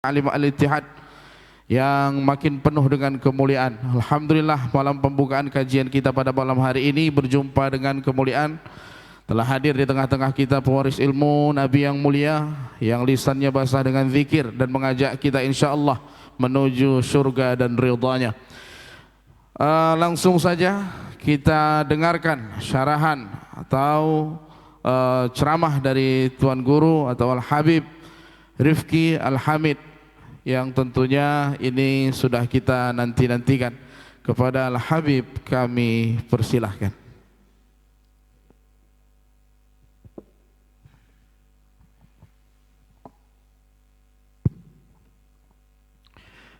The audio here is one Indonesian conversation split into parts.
Alim Al-Ittihad yang makin penuh dengan kemuliaan. Alhamdulillah, malam pembukaan kajian kita pada malam hari ini berjumpa dengan kemuliaan. Telah hadir di tengah-tengah kita pewaris ilmu Nabi yang mulia, yang lisannya basah dengan zikir dan mengajak kita insyaallah menuju surga dan ridhanya. Langsung saja kita dengarkan syarahan atau ceramah dari Tuan Guru atau Al-Habib Rifki Al-Hamid, yang tentunya ini sudah kita nanti-nantikan. Kepada Al-Habib kami persilahkan.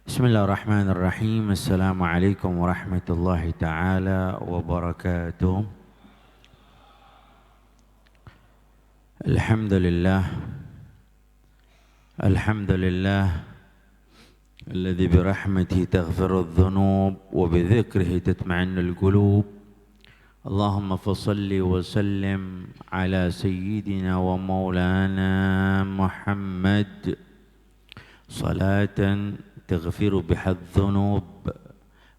Bismillahirrahmanirrahim. Assalamualaikum warahmatullahi ta'ala wabarakatuh. Alhamdulillah. Alhamdulillah الذي برحمته تغفر الذنوب وبذكره تطمئن القلوب. اللهم فصل وسلم على سيدنا ومولانا محمد صلاة تغفر بها الذنوب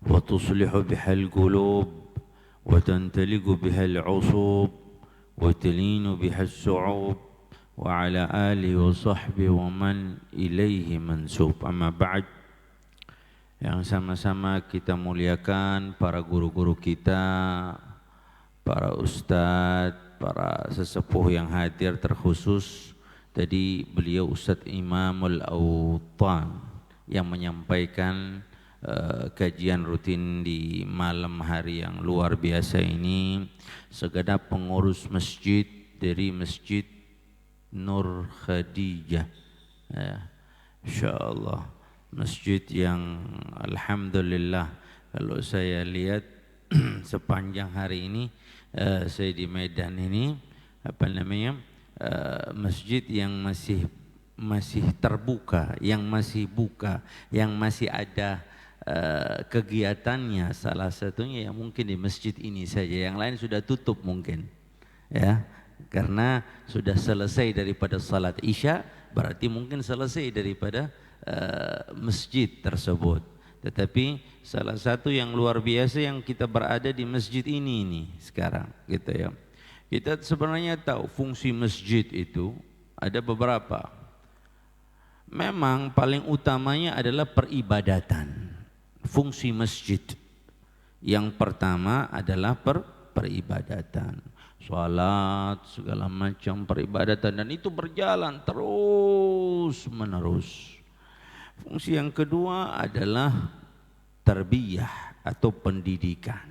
وتصلح بها القلوب وتنتلق بها العصوب وتلين بها الشعوب وعلى آله وصحبه ومن إليه منسوب. Amma ba'd. Yang sama-sama kita muliakan para guru-guru kita, para ustadz, para sesepuh yang hadir, terkhusus tadi beliau Ustadz Imamul Awtan yang menyampaikan kajian rutin di malam hari yang luar biasa ini. Segenap pengurus masjid dari Masjid Nur Khadijah, insyaallah masjid yang alhamdulillah kalau saya lihat sepanjang hari ini saya di Medan ini masjid yang masih terbuka, yang masih buka, yang masih ada kegiatannya. Salah satunya yang mungkin di masjid ini saja, yang lain sudah tutup mungkin, ya. Karena sudah selesai daripada salat Isya, berarti mungkin selesai daripada masjid tersebut. Tetapi salah satu yang luar biasa yang kita berada di masjid ini sekarang, gitu ya. Kita sebenarnya tahu fungsi masjid itu ada beberapa. Memang paling utamanya adalah peribadatan. Fungsi masjid yang pertama adalah peribadatan. Salat, segala macam peribadatan, dan itu berjalan terus menerus. Fungsi yang kedua adalah tarbiyah atau pendidikan,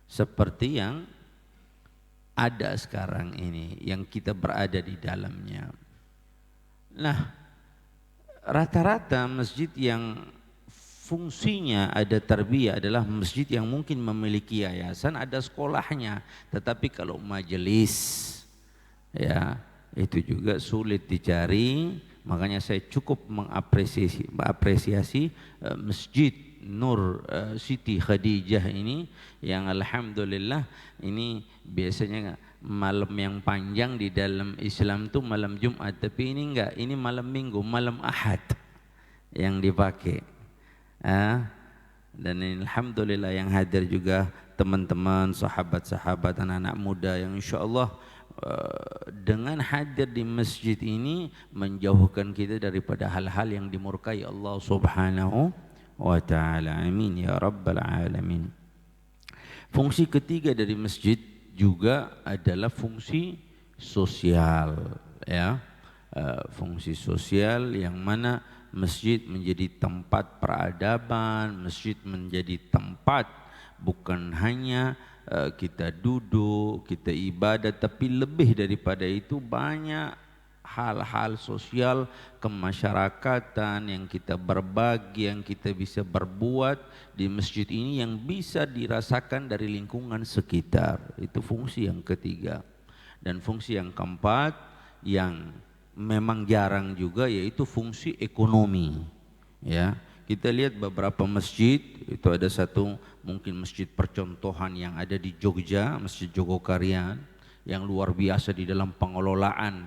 seperti yang ada sekarang ini, yang kita berada di dalamnya. Nah, rata-rata masjid yang fungsinya ada tarbiyah adalah masjid yang mungkin memiliki yayasan, ada sekolahnya, tetapi kalau majelis, ya itu juga sulit dicari. Makanya saya cukup mengapresiasi Masjid Nur Siti Khadijah ini, yang alhamdulillah ini biasanya malam yang panjang di dalam Islam itu malam Jumat, tapi ini enggak, ini malam Minggu, malam Ahad yang dipakai. Dan alhamdulillah yang hadir juga teman-teman, sahabat-sahabat, anak-anak muda yang insyaallah dengan hadir di masjid ini menjauhkan kita daripada hal-hal yang dimurkai Allah Subhanahu wa ta'ala. Amin ya rabbal alamin. Fungsi ketiga dari masjid juga adalah fungsi sosial, ya. Fungsi sosial yang mana masjid menjadi tempat peradaban, masjid menjadi tempat bukan hanya kita duduk, kita ibadah, tapi lebih daripada itu banyak hal-hal sosial kemasyarakatan yang kita berbagi, yang kita bisa berbuat di masjid ini yang bisa dirasakan dari lingkungan sekitar. Itu fungsi yang ketiga. Dan fungsi yang keempat yang memang jarang juga, yaitu fungsi ekonomi, ya. Kita lihat beberapa masjid, itu ada satu mungkin masjid percontohan yang ada di Jogja, Masjid Jogokarian, yang luar biasa di dalam pengelolaan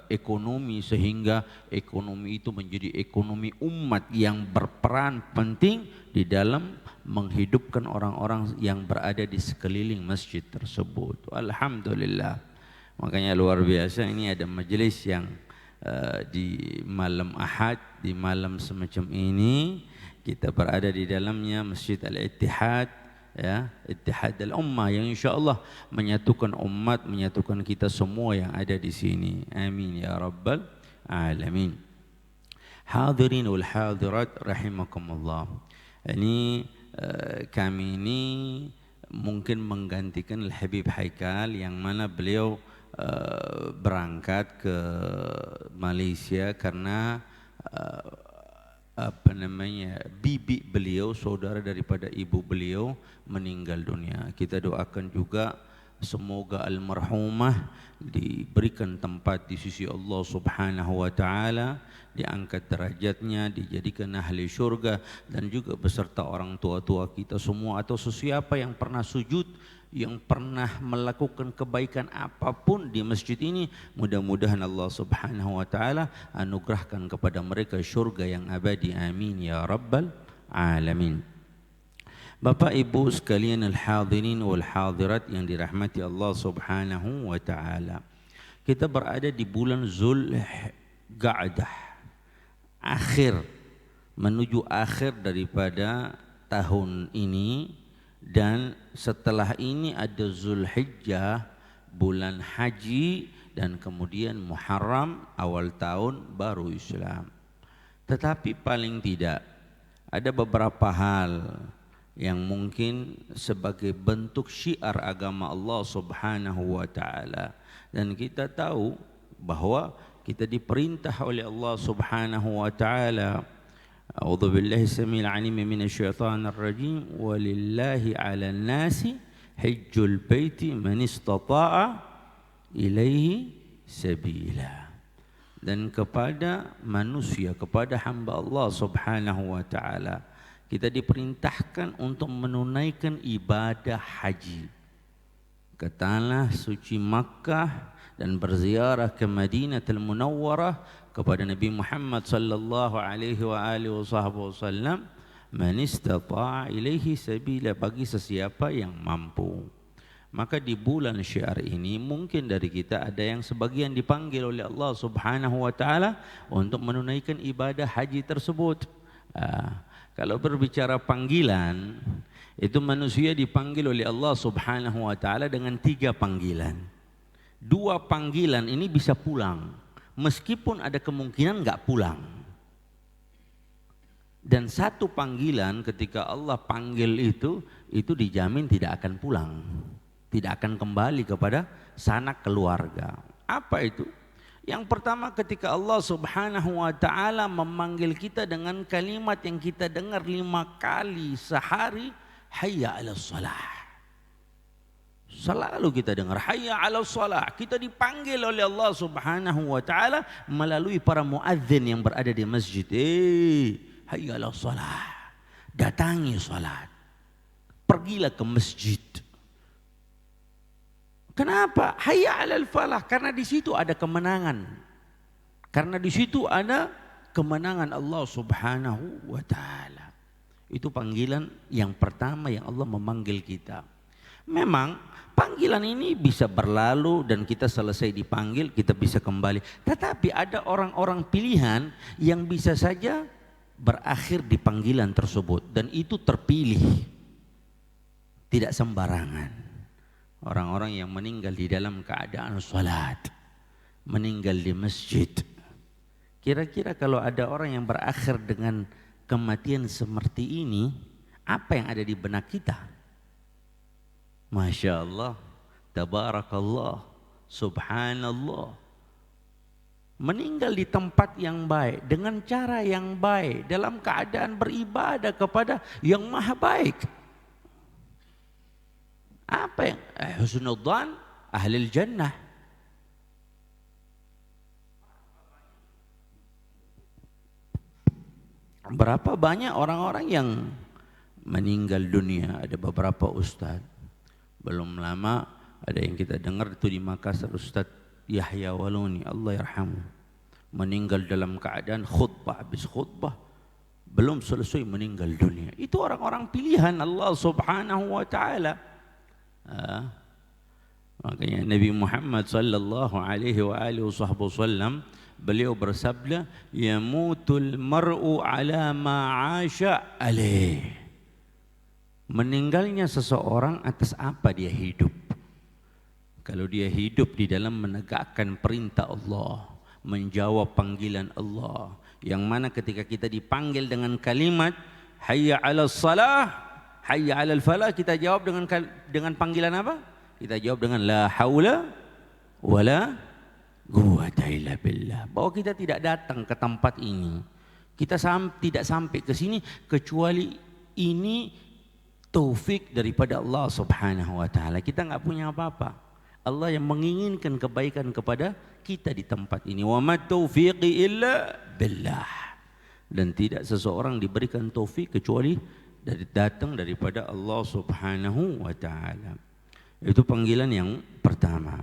ekonomi, sehingga ekonomi itu menjadi ekonomi umat yang berperan penting di dalam menghidupkan orang-orang yang berada di sekeliling masjid tersebut. Alhamdulillah. Makanya luar biasa, ini ada majelis yang di malam Ahad, di malam semacam ini kita berada di dalamnya, Masjid Al-Ittihad, ya, Ittihad al-Ummah, yang insyaallah menyatukan umat, menyatukan kita semua yang ada di sini. Amin ya rabbal alamin. Hadirin wal hadirat rahimakumullah. Ini kami ini mungkin menggantikan Al-Habib Haikal yang mana beliau berangkat ke Malaysia karena bibi beliau, saudara daripada ibu beliau, meninggal dunia. Kita doakan juga semoga almarhumah diberikan tempat di sisi Allah Subhanahu wa taala, diangkat derajatnya, dijadikan ahli syurga, dan juga beserta orang tua-tua kita semua atau sesiapa yang pernah sujud, yang pernah melakukan kebaikan apapun di masjid ini, mudah-mudahan Allah Subhanahu wa taala anugerahkan kepada mereka syurga yang abadi. Amin ya rabbal alamin. Bapak Ibu sekalian al-hadirin wal hadirat yang dirahmati Allah Subhanahu wa taala. Kita berada di bulan Zulqa'dah, akhir menuju akhir daripada tahun ini, dan setelah ini ada Zulhijjah, bulan haji, dan kemudian Muharram, awal tahun baru Islam. Tetapi paling tidak ada beberapa hal yang mungkin sebagai bentuk syiar agama Allah Subhanahu wa taala, dan kita tahu bahwa kita diperintah oleh Allah Subhanahu wa taala, a'udzu billahi samil alim minasyaitonir rajim, walillahi 'alan nasi hajjul baiti man istata'a ilaihi sabila. Dan kepada manusia, kepada hamba Allah Subhanahu wa taala, kita diperintahkan untuk menunaikan ibadah haji ke tanah suci Makkah dan berziarah ke Madinatul Munawwarah kepada Nabi Muhammad sallallahu alaihi wa alihi wasallam, man istata'a ilaihi sabila, bagi sesiapa yang mampu. Maka di bulan syiar ini mungkin dari kita ada yang sebagian dipanggil oleh Allah Subhanahu wa taala untuk menunaikan ibadah haji tersebut. Kalau berbicara panggilan, itu manusia dipanggil oleh Allah Subhanahu wa taala dengan 3 panggilan. 2 panggilan ini bisa pulang, meskipun ada kemungkinan enggak pulang. Dan 1 panggilan ketika Allah panggil itu dijamin tidak akan pulang, tidak akan kembali kepada sanak keluarga. Apa itu? Yang pertama, ketika Allah Subhanahu wa taala memanggil kita dengan kalimat yang kita dengar 5 kali sehari, hayya 'alas shalah. Selalu kita dengar hayya 'alas shalah. Kita dipanggil oleh Allah Subhanahu wa taala melalui para muadzin yang berada di masjid. Hayya 'alas shalah. Datangi salat. Pergilah ke masjid. Kenapa? Hayya 'alal falah, karena di situ ada kemenangan. Karena di situ ada kemenangan Allah Subhanahu wa taala. Itu panggilan yang pertama yang Allah memanggil kita. Memang panggilan ini bisa berlalu dan kita selesai dipanggil, kita bisa kembali. Tetapi ada orang-orang pilihan yang bisa saja berakhir di panggilan tersebut, dan itu terpilih. Tidak sembarangan. Orang-orang yang meninggal di dalam keadaan salat, meninggal di masjid. Kira-kira kalau ada orang yang berakhir dengan kematian seperti ini, apa yang ada di benak kita? Masya Allah, tabarakallah, subhanallah. Meninggal di tempat yang baik, dengan cara yang baik, dalam keadaan beribadah kepada yang maha baik. Apa yang husnudzan ahlil jannah. Berapa banyak orang-orang yang meninggal dunia? Ada beberapa ustaz. Belum lama ada yang kita dengar itu di Makassar, Ustaz Yahya Waluni, Allah yarhamu, meninggal dalam keadaan khutbah, habis khutbah belum selesai meninggal dunia. Itu orang-orang pilihan Allah Subhanahu wa taala. Makanya Nabi Muhammad sallallahu alaihi wa alihi wasallam beliau bersabda, yamutul mar'u ala ma 'asha alaih. Meninggalnya seseorang atas apa dia hidup. Kalau dia hidup di dalam menegakkan perintah Allah, menjawab panggilan Allah, yang mana ketika kita dipanggil dengan kalimat hayya 'alas salah, hayya 'alal falah, kita jawab dengan panggilan apa? Kita jawab dengan la haula wala quwwata illa billah. Bahwa kita tidak datang ke tempat ini, kita tidak sampai ke sini kecuali ini taufik daripada Allah Subhanahu wa taala. Kita enggak punya apa-apa. Allah yang menginginkan kebaikan kepada kita di tempat ini. Wa ma taufiqi illa billah. Dan tidak seseorang diberikan taufik kecuali datang daripada Allah Subhanahu wa taala. Itu panggilan yang pertama.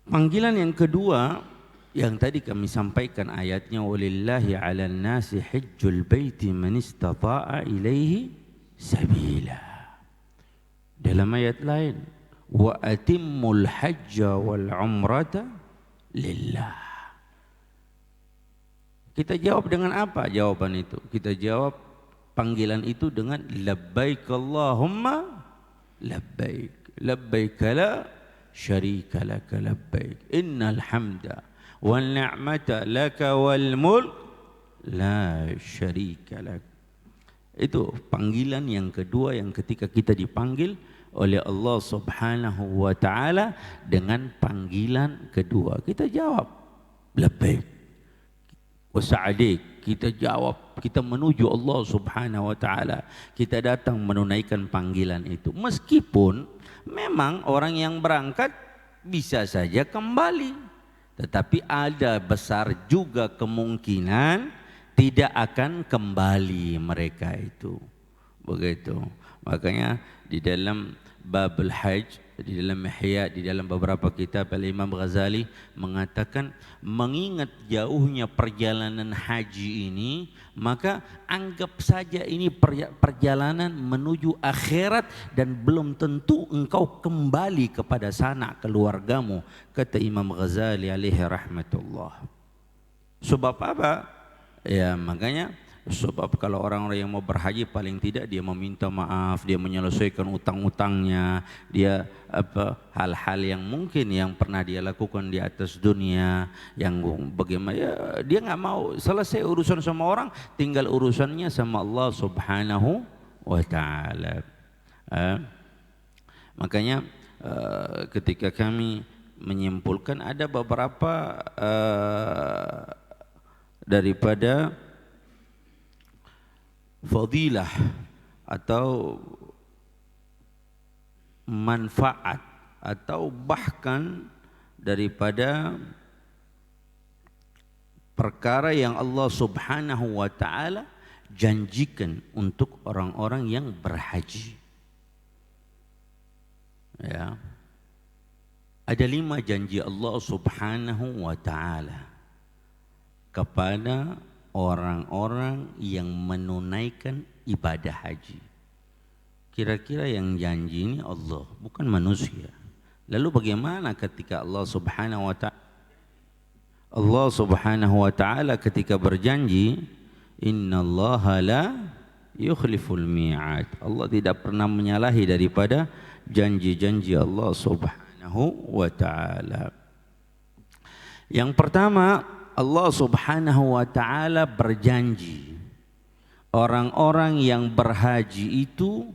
Panggilan yang kedua yang tadi kami sampaikan ayatnya, walillahi 'alan nasi hajjul baiti man istata'a ilaihi sabila. Dalam ayat lain, wa atimmul hajja wal umrata lillah. Kita jawab dengan apa jawaban itu? Kita jawab panggilan itu dengan labbaik Allahumma labbaik, labbaik la syarika laka labbaik, innal hamda wal ni'mata laka wal mulk la syarika lak. Itu panggilan yang kedua yang ketika kita dipanggil oleh Allah Subhanahu wa taala dengan panggilan kedua, kita jawab labbaik wa sa'adik. Kita jawab, kita menuju Allah Subhanahu wa taala. Kita datang menunaikan panggilan itu. Meskipun memang orang yang berangkat bisa saja kembali, tetapi ada besar juga kemungkinan tidak akan kembali mereka itu. Begitu. Makanya di dalam Babul Hajj, di dalam Ihya, di dalam beberapa kitab Al-Imam Ghazali mengatakan, mengingat jauhnya perjalanan haji ini, maka anggap saja ini perjalanan menuju akhirat dan belum tentu engkau kembali kepada sanak keluargamu, kata Imam Ghazali alaihi rahmatullah. Sebab apa? Ya makanya sebab kalau orang-orang yang mau berhaji paling tidak dia meminta maaf, dia menyelesaikan utang-utangnya, dia hal-hal yang mungkin yang pernah dia lakukan di atas dunia yang bagaimana ya, dia nggak mau selesai urusan sama orang, tinggal urusannya sama Allah Subhanahu wa taala. Makanya ketika kami menyimpulkan ada beberapa daripada fadilah atau manfaat atau bahkan daripada perkara yang Allah Subhanahu wa taala janjikan untuk orang-orang yang berhaji. Ya. Ada 5 janji Allah Subhanahu wa taala kepada orang-orang yang menunaikan ibadah haji. Kira-kira yang janji ini Allah, bukan manusia. Lalu bagaimana ketika Allah Subhanahu wa taala ketika berjanji, innallaha la yukhliful mi'ad. Allah tidak pernah menyalahi daripada janji-janji Allah Subhanahu wa taala. Yang pertama, Allah Subhanahu wa taala berjanji orang-orang yang berhaji itu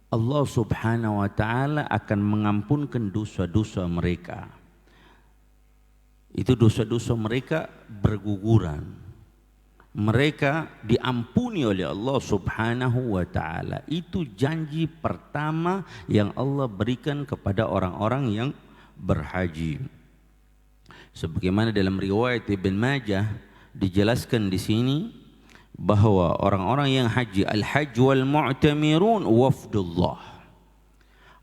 Allah Subhanahu wa taala akan mengampunkan dosa-dosa mereka. Itu dosa-dosa mereka berguguran. Mereka diampuni oleh Allah Subhanahu wa taala. Itu janji pertama yang Allah berikan kepada orang-orang yang berhaji. Sebagaimana dalam riwayat Ibn Majah dijelaskan di sini bahwa orang-orang yang haji, al-hajj wal mu'tamirun wafdullah.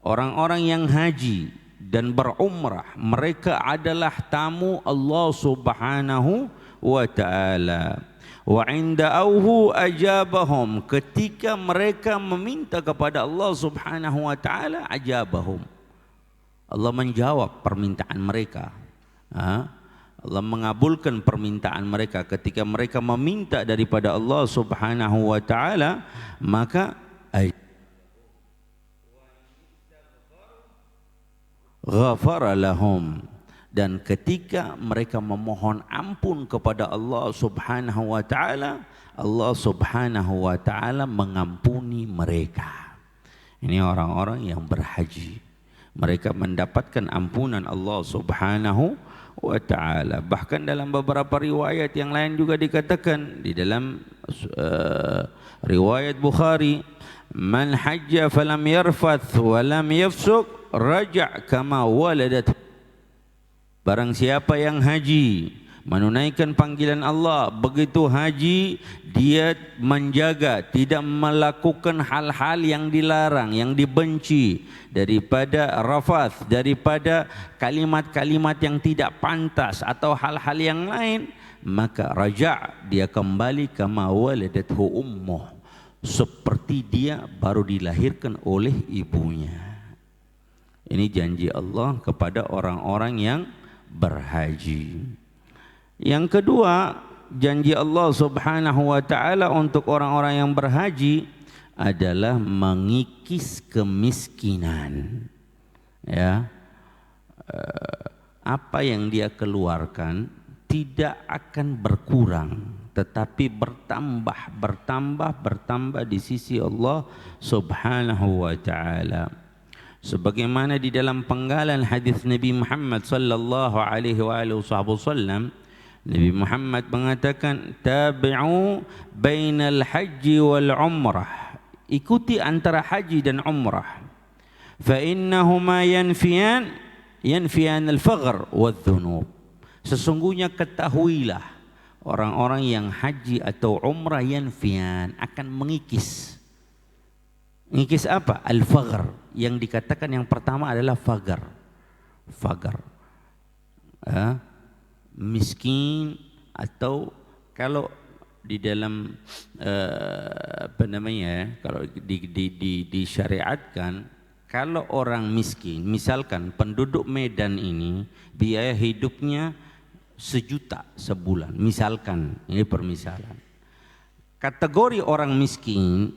Orang-orang yang haji dan berumrah, mereka adalah tamu Allah Subhanahu wa taala. Wa inda'uhu ajabahum, ketika mereka meminta kepada Allah Subhanahu wa taala, ajabahum, Allah menjawab permintaan mereka. Allah mengabulkan permintaan mereka ketika mereka meminta daripada Allah Subhanahu wa taala, maka ghafara lahum, dan ketika mereka memohon ampun kepada Allah Subhanahu wa taala, Allah Subhanahu wa taala mengampuni mereka. Ini orang-orang yang berhaji, mereka mendapatkan ampunan Allah Subhanahu wa taala. Bahkan dalam beberapa riwayat yang lain juga dikatakan di dalam riwayat Bukhari, man hajja falam yarfath wa lam yafsuq raja' kama waladat. Barang siapa yang haji menunaikan panggilan Allah, begitu haji dia menjaga tidak melakukan hal-hal yang dilarang, yang dibenci, daripada rafath, daripada kalimat-kalimat yang tidak pantas atau hal-hal yang lain, maka raja' dia kembali kama waladathu ummuh, seperti dia baru dilahirkan oleh ibunya. Ini janji Allah kepada orang-orang yang berhaji. Yang kedua, janji Allah Subhanahu wa taala untuk orang-orang yang berhaji adalah mengikis kemiskinan. Ya. Apa yang dia keluarkan tidak akan berkurang, tetapi bertambah di sisi Allah Subhanahu wa taala. Sebagaimana di dalam penggalan hadis Nabi Muhammad sallallahu alaihi wasallam, Nabi Muhammad mengatakan, tabi'u bainal haji wal umrah, ikuti antara haji dan umrah, fa innahuma yanfiyan al-faghr wadh-dhunub, sesungguhnya ketahuilah orang-orang yang haji atau umrah yanfiyan akan mengikis. Mengikis apa? Al-faghr, yang dikatakan yang pertama adalah faghr. Miskin, atau kalau di dalam kalau disyariatkan, kalau orang miskin, misalkan penduduk Medan ini biaya hidupnya 1 juta sebulan, misalkan, ini permisalan. Kategori orang miskin,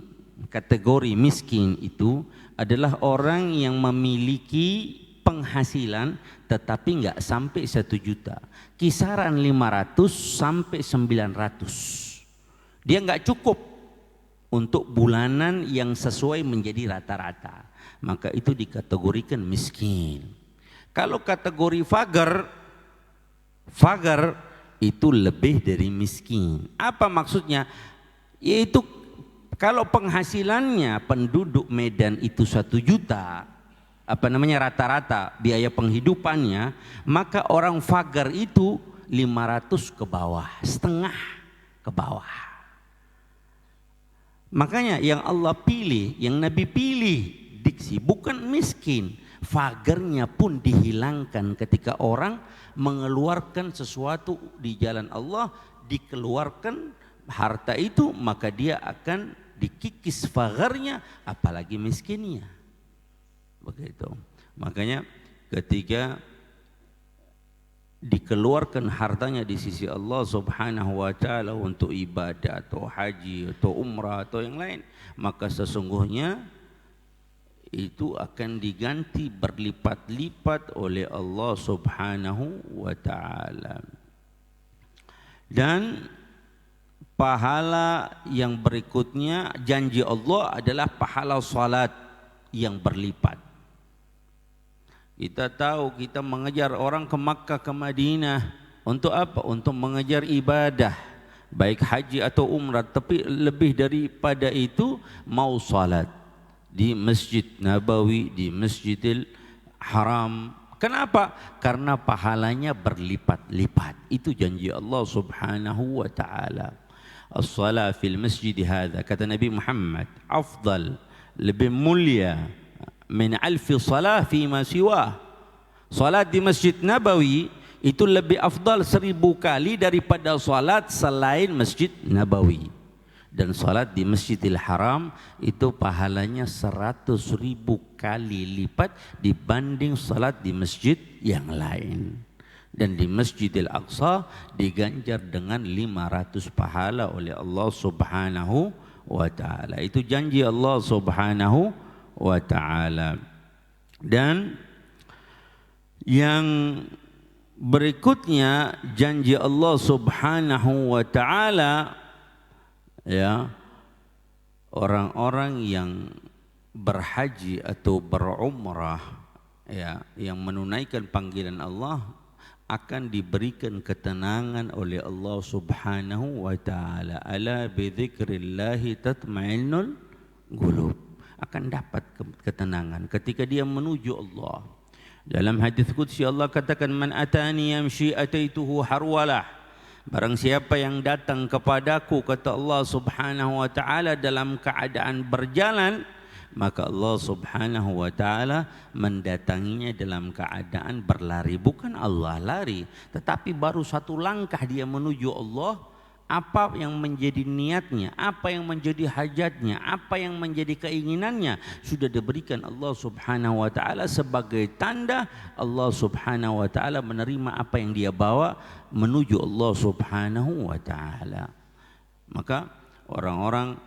kategori miskin itu adalah orang yang memiliki penghasilan tetapi enggak sampai 1 juta, kisaran 500 sampai 900. Dia enggak cukup untuk bulanan yang sesuai menjadi rata-rata, maka itu dikategorikan miskin. Kalau kategori faghr itu lebih dari miskin. Apa maksudnya? Yaitu kalau penghasilannya penduduk Medan itu 1 juta, rata-rata biaya penghidupannya, maka orang faghr itu 500 ke bawah, setengah ke bawah. Makanya yang Allah pilih, yang Nabi pilih diksi, bukan miskin. Faghrnya pun dihilangkan ketika orang mengeluarkan sesuatu di jalan Allah, dikeluarkan harta itu, maka dia akan dikikis faghrnya, apalagi miskinnya. Begitu. Makanya ketika dikeluarkan hartanya di sisi Allah Subhanahu wa taala untuk ibadah atau haji atau umrah atau yang lain, maka sesungguhnya itu akan diganti berlipat-lipat oleh Allah Subhanahu wa taala. Dan pahala yang berikutnya, janji Allah adalah pahala salat yang berlipat. Kita tahu kita mengejar orang ke Makkah, ke Madinah untuk apa? Untuk mengejar ibadah, baik haji atau umrah, tapi lebih daripada itu mau salat di Masjid Nabawi, di Masjidil Haram. Kenapa? Karena pahalanya berlipat-lipat. Itu janji Allah Subhanahu wa taala. As-salat fil masjid hadha, kata Nabi Muhammad, afdal, lebih mulia min alfi salah fi ma siwah, Salat di Masjid Nabawi itu lebih afdal 1000 kali daripada salat selain Masjid Nabawi. Dan salat di Masjidil Haram itu pahalanya 100.000 kali lipat dibanding salat di masjid yang lain. Dan di Masjidil Aqsa diganjar dengan 500 pahala oleh Allah Subhanahu wa ta'ala. Itu janji Allah Subhanahu wa ta'ala. Dan yang berikutnya janji Allah Subhanahu wa ta'ala, ya, orang-orang yang berhaji atau berumrah, ya, yang menunaikan panggilan Allah akan diberikan ketenangan oleh Allah Subhanahu wa ta'ala. Ala bidzikrillahi tatma'innul qulub. Akan dapat ketenangan ketika dia menuju Allah. Dalam hadis qudsi Allah katakan, man atani yamshi ataituhu harwalah. Barang siapa yang datang kepadaku, kata Allah Subhanahu wa ta'ala, dalam keadaan berjalan, maka Allah Subhanahu wa ta'ala mendatanginya dalam keadaan berlari. Bukan Allah lari, tetapi baru satu langkah dia menuju Allah. Apa yang menjadi niatnya, apa yang menjadi hajatnya, apa yang menjadi keinginannya sudah diberikan Allah Subhanahu wa ta'ala sebagai tanda Allah Subhanahu wa ta'ala menerima apa yang dia bawa menuju Allah Subhanahu wa ta'ala. Maka orang-orang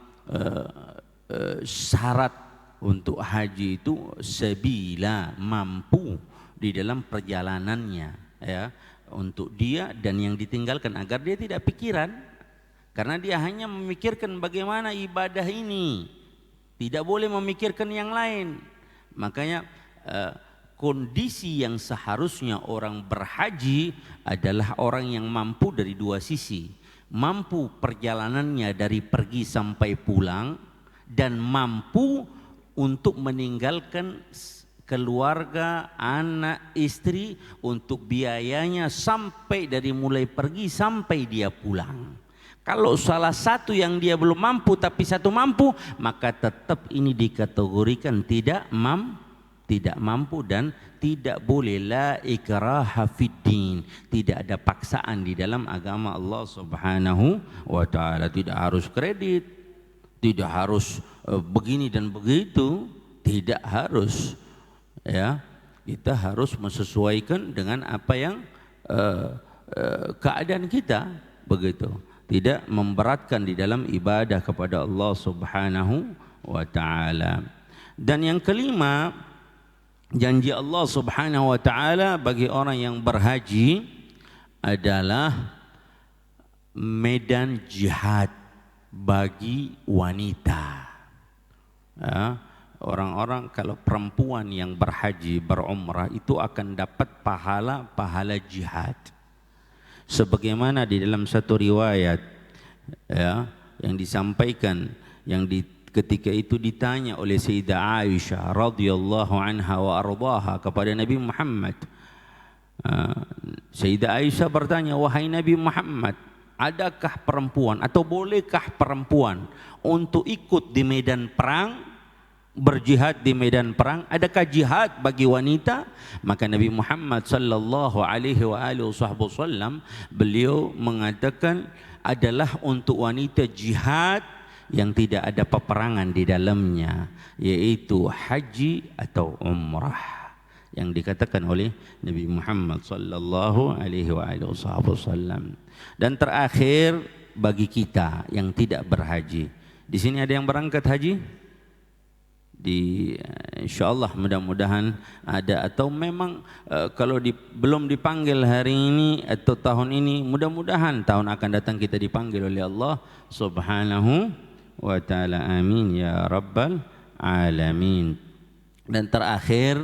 syarat untuk haji itu sabila, mampu di dalam perjalanannya, ya, untuk dia dan yang ditinggalkan agar dia tidak pikiran. Karena dia hanya memikirkan bagaimana ibadah ini, tidak boleh memikirkan yang lain. Makanya kondisi yang seharusnya orang berhaji adalah orang yang mampu dari dua sisi. Mampu perjalanannya dari pergi sampai pulang, dan mampu untuk meninggalkan keluarga, anak, istri untuk biayanya sampai dari mulai pergi sampai dia pulang. Kalau salah satu yang dia belum mampu tapi satu mampu, maka tetap ini dikategorikan tidak mampu dan tidak boleh. La ikraha fiddin, tidak ada paksaan di dalam agama Allah Subhanahu wa ta'ala. Tidak harus kredit, tidak harus begini dan begitu, tidak harus, ya. Kita harus menyesuaikan dengan apa yang keadaan kita, begitu. Tidak memberatkan di dalam ibadah kepada Allah Subhanahu wa ta'ala. Dan yang kelima, janji Allah Subhanahu wa ta'ala bagi orang yang berhaji adalah medan jihad bagi wanita. Ya, orang-orang kalau perempuan yang berhaji berumrah itu akan dapat pahala jihad. Sebagaimana di dalam satu riwayat, ya, yang disampaikan, ketika itu ditanya oleh Sayyidah Aisyah radhiyallahu anha wa ardhaha kepada Nabi Muhammad. Sayyidah Aisyah bertanya, wahai Nabi Muhammad, adakah perempuan atau bolehkah perempuan untuk ikut di medan perang, berjihad di medan perang? Adakah jihad bagi wanita? Maka Nabi Muhammad sallallahu alaihi wasallam beliau mengatakan adalah untuk wanita jihad yang tidak ada peperangan di dalamnya, yaitu haji atau umrah, yang dikatakan oleh Nabi Muhammad sallallahu alaihi wasallam. Dan terakhir bagi kita yang tidak berhaji, di sini ada yang berangkat haji? Insyaallah mudah-mudahan ada, atau memang kalau belum dipanggil hari ini atau tahun ini, mudah-mudahan tahun akan datang kita dipanggil oleh Allah Subhanahu wa ta'ala. Amin ya rabbal alamin. Dan terakhir,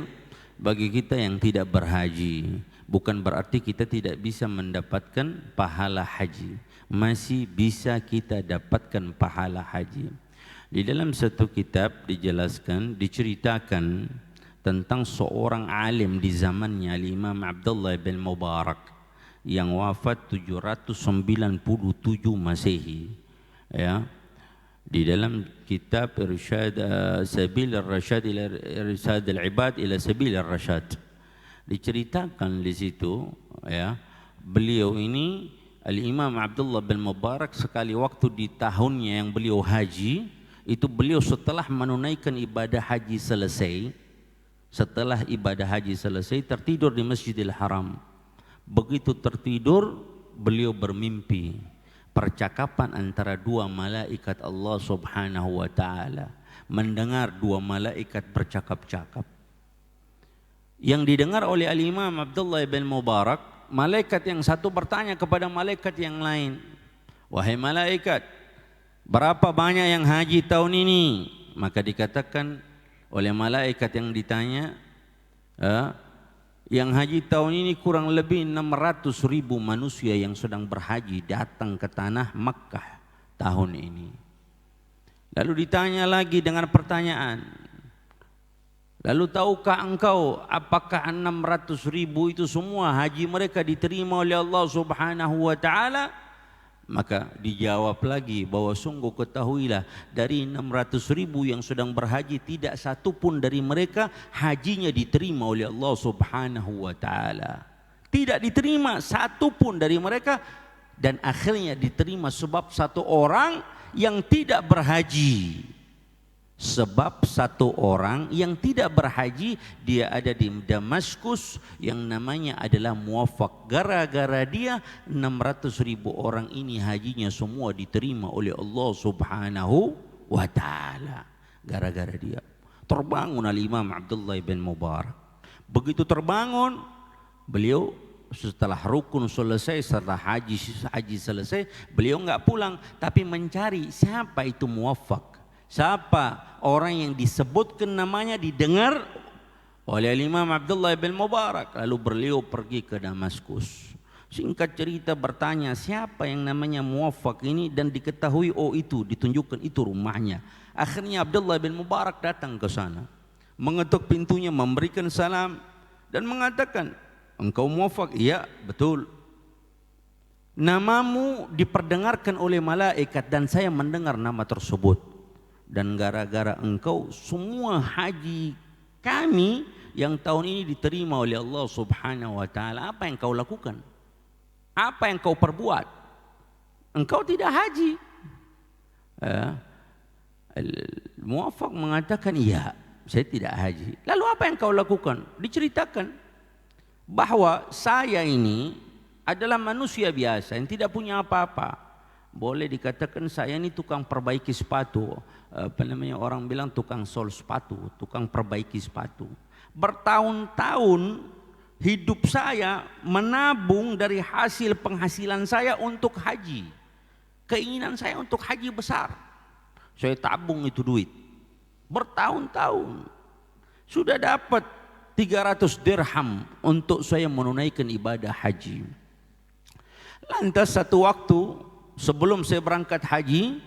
bagi kita yang tidak berhaji, bukan berarti kita tidak bisa mendapatkan pahala haji. Masih bisa kita dapatkan pahala haji. Di dalam satu kitab dijelaskan, diceritakan tentang seorang alim di zamannya, Imam Abdullah bin Mubarak, yang wafat 797 Masehi, ya. Di dalam kitab Irsyad Sabil ar-Rasyad ila Irsyad al-Ibad ila Sabil ar-Rasyad, Diceritakan di situ ya, beliau ini Al-Imam Abdullah bin Mubarak sekali waktu di tahunnya yang beliau haji, itu beliau setelah menunaikan ibadah haji selesai, setelah ibadah haji selesai tertidur di Masjidil Haram. Begitu tertidur beliau bermimpi percakapan antara dua malaikat Allah Subhanahu wa taala. Mendengar dua malaikat bercakap-cakap. Yang didengar oleh Al-Imam Abdullah bin Mubarak, malaikat yang satu bertanya kepada malaikat yang lain, "Wahai malaikat, berapa banyak yang haji tahun ini?" Maka dikatakan oleh malaikat yang ditanya, yang haji tahun ini kurang lebih 600.000 manusia yang sedang berhaji datang ke tanah Makkah tahun ini. Lalu ditanya lagi dengan pertanyaan, "Lalu tahukah engkau apakah 600.000 itu semua haji mereka diterima oleh Allah Subhanahu wa taala?" Maka dijawab lagi bahwa sungguh ketahuilah dari 600.000 yang sedang berhaji tidak satu pun dari mereka hajinya diterima oleh Allah Subhanahu wa taala. Tidak diterima satu pun dari mereka, dan akhirnya diterima sebab satu orang yang tidak berhaji. Sebab satu orang yang tidak berhaji, dia ada di Damaskus yang namanya adalah muwafaq. Gara-gara dia 600.000 orang ini hajinya semua diterima oleh Allah Subhanahu wa ta'ala. Gara-gara dia terbangun Al-Imam Abdullah bin Mubarak. Begitu terbangun, beliau setelah rukun selesai, setelah haji selesai, beliau enggak pulang tapi mencari siapa itu muwafaq. Siapa orang yang disebutkan namanya didengar oleh Imam Abdullah bin Mubarak. Lalu beliau pergi ke Damaskus. Singkat cerita bertanya siapa yang namanya muwafaq ini, dan diketahui oh itu, ditunjukkan itu rumahnya. Akhirnya Abdullah bin Mubarak datang ke sana, mengetuk pintunya, memberikan salam dan mengatakan, "Engkau muwafaq?" "Iya, betul." "Namamu diperdengarkan oleh malaikat dan saya mendengar nama tersebut. Dan gara-gara engkau semua haji kami yang tahun ini diterima oleh Allah Subhanahu wa taala. Apa yang kau lakukan? Apa yang kau perbuat? Engkau tidak haji." Muwafaq mengatakan, "Iya, saya tidak haji." "Lalu apa yang kau lakukan?" Diceritakan bahwa saya ini adalah manusia biasa yang tidak punya apa-apa. Boleh dikatakan saya ini tukang perbaiki sepatu, orang bilang tukang sol sepatu, tukang perbaiki sepatu. Bertahun-tahun hidup saya menabung dari hasil penghasilan saya untuk haji. Keinginan saya untuk haji besar. Saya tabung itu duit. Bertahun-tahun. Sudah dapat 300 dirham untuk saya menunaikan ibadah haji. Lantas satu waktu sebelum saya berangkat haji,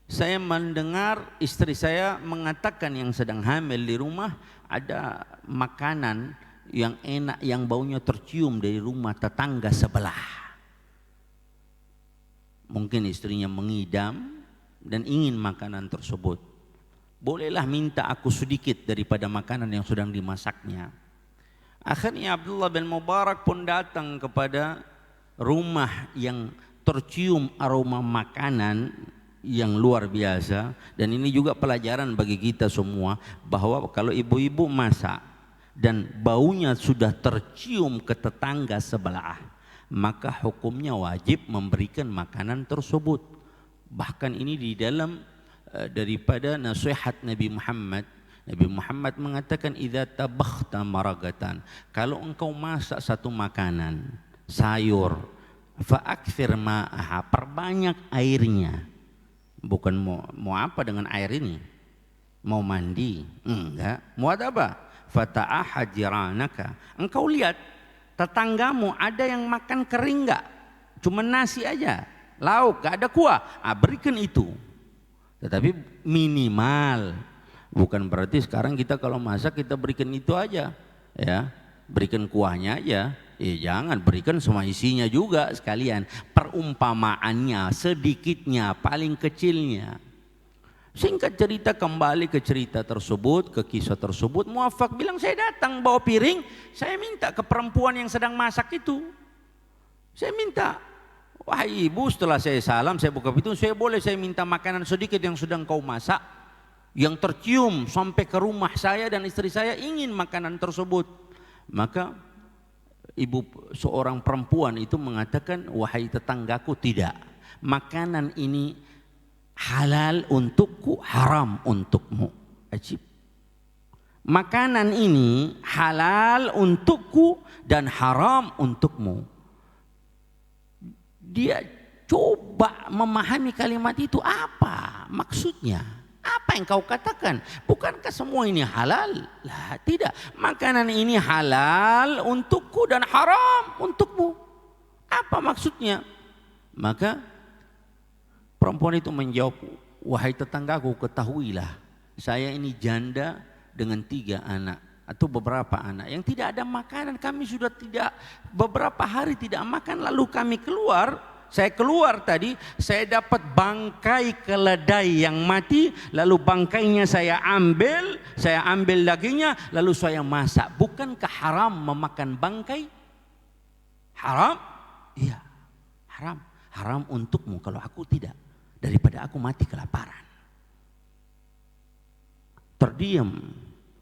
saya mendengar istri saya mengatakan yang sedang hamil di rumah ada makanan yang enak yang baunya tercium dari rumah tetangga sebelah. Mungkin istrinya mengidam dan ingin makanan tersebut. Bolehlah minta aku sedikit daripada makanan yang sedang dimasaknya. Akhirnya Abdullah bin Mubarak pun datang kepada rumah yang tercium aroma makanan yang luar biasa. Dan ini juga pelajaran bagi kita semua, bahwa kalau ibu-ibu masak dan baunya sudah tercium ke tetangga sebelah, maka hukumnya wajib memberikan makanan tersebut. Bahkan ini di dalam daripada nasihat Nabi Muhammad. Nabi Muhammad mengatakan, "Idza tabakhta maragatan." Kalau engkau masak satu makanan, sayur, fa'akthir ma'aha, perbanyak airnya. Bukan mau apa dengan air ini? Mau mandi? Enggak. Mau apa? Fata'aha jiranaka. Engkau lihat tetanggamu ada yang makan kering enggak? Cuma nasi aja, lauk, enggak ada kuah. Berikan itu. Tetapi minimal. Bukan berarti sekarang kita kalau masak kita berikan itu aja, ya. Berikan kuahnya aja. Jangan, berikan semua isinya juga sekalian. Perumpamaannya sedikitnya, paling kecilnya. Singkat cerita, kembali ke cerita tersebut, ke kisah tersebut. Muwaffaq bilang, saya datang bawa piring, saya minta ke perempuan yang sedang masak itu. Saya minta, wahai ibu, setelah saya salam, saya buka pintu, saya minta makanan sedikit yang sedang kau masak, yang tercium sampai ke rumah saya dan istri saya ingin makanan tersebut. Maka seorang perempuan itu mengatakan, wahai tetanggaku, tidak. Makanan ini halal untukku, haram untukmu. Ajib. Makanan ini halal untukku dan haram untukmu. Dia coba memahami kalimat itu apa maksudnya. Apa yang kau katakan? Bukankah semua ini halal? Lah, tidak. Makanan ini halal untukku dan haram untukmu. Apa maksudnya? Maka perempuan itu menjawab, wahai tetanggaku, ketahuilah, saya ini janda dengan 3 anak atau beberapa anak yang tidak ada makanan. Kami sudah beberapa hari tidak makan, lalu kami keluar. Saya keluar tadi, saya dapat bangkai keledai yang mati, lalu bangkainya saya ambil dagingnya, lalu saya masak. Bukankah haram memakan bangkai? Haram? Iya, haram. Haram untukmu kalau aku tidak, daripada aku mati kelaparan. Terdiam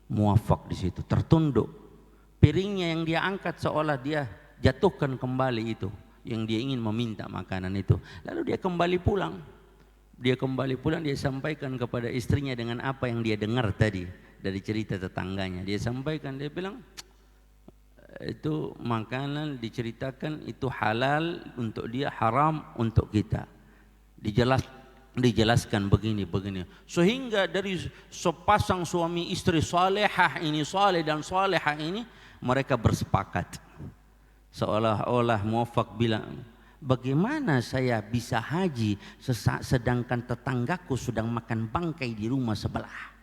Muwaffaq di situ, tertunduk. Piringnya yang dia angkat seolah dia jatuhkan kembali itu yang dia ingin meminta makanan itu. Lalu dia kembali pulang. Dia sampaikan kepada istrinya dengan apa yang dia dengar tadi dari cerita tetangganya. Dia sampaikan, dia bilang, itu makanan diceritakan itu halal untuk dia, haram untuk kita. Dijelaskan begini. Sehingga dari sepasang suami istri saleh dan salehah ini, mereka bersepakat. Seolah-olah Muwaffaq bilang, bagaimana saya bisa haji sedangkan tetanggaku sedang makan bangkai di rumah sebelah?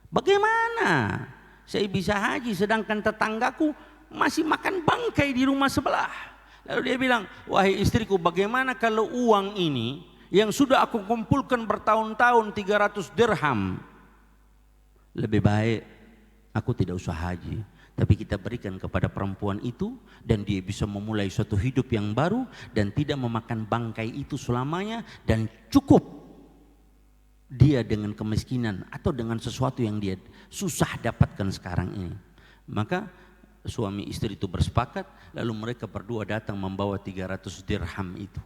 Bagaimana saya bisa haji sedangkan tetanggaku masih makan bangkai di rumah sebelah? Lalu dia bilang, wahai istriku, bagaimana kalau uang ini yang sudah aku kumpulkan bertahun-tahun 300 dirham, lebih baik aku tidak usah haji, tapi kita berikan kepada perempuan itu dan dia bisa memulai suatu hidup yang baru dan tidak memakan bangkai itu selamanya, dan cukup dia dengan kemiskinan atau dengan sesuatu yang dia susah dapatkan sekarang ini. Maka suami istri itu bersepakat, lalu mereka berdua datang membawa 300 dirham itu.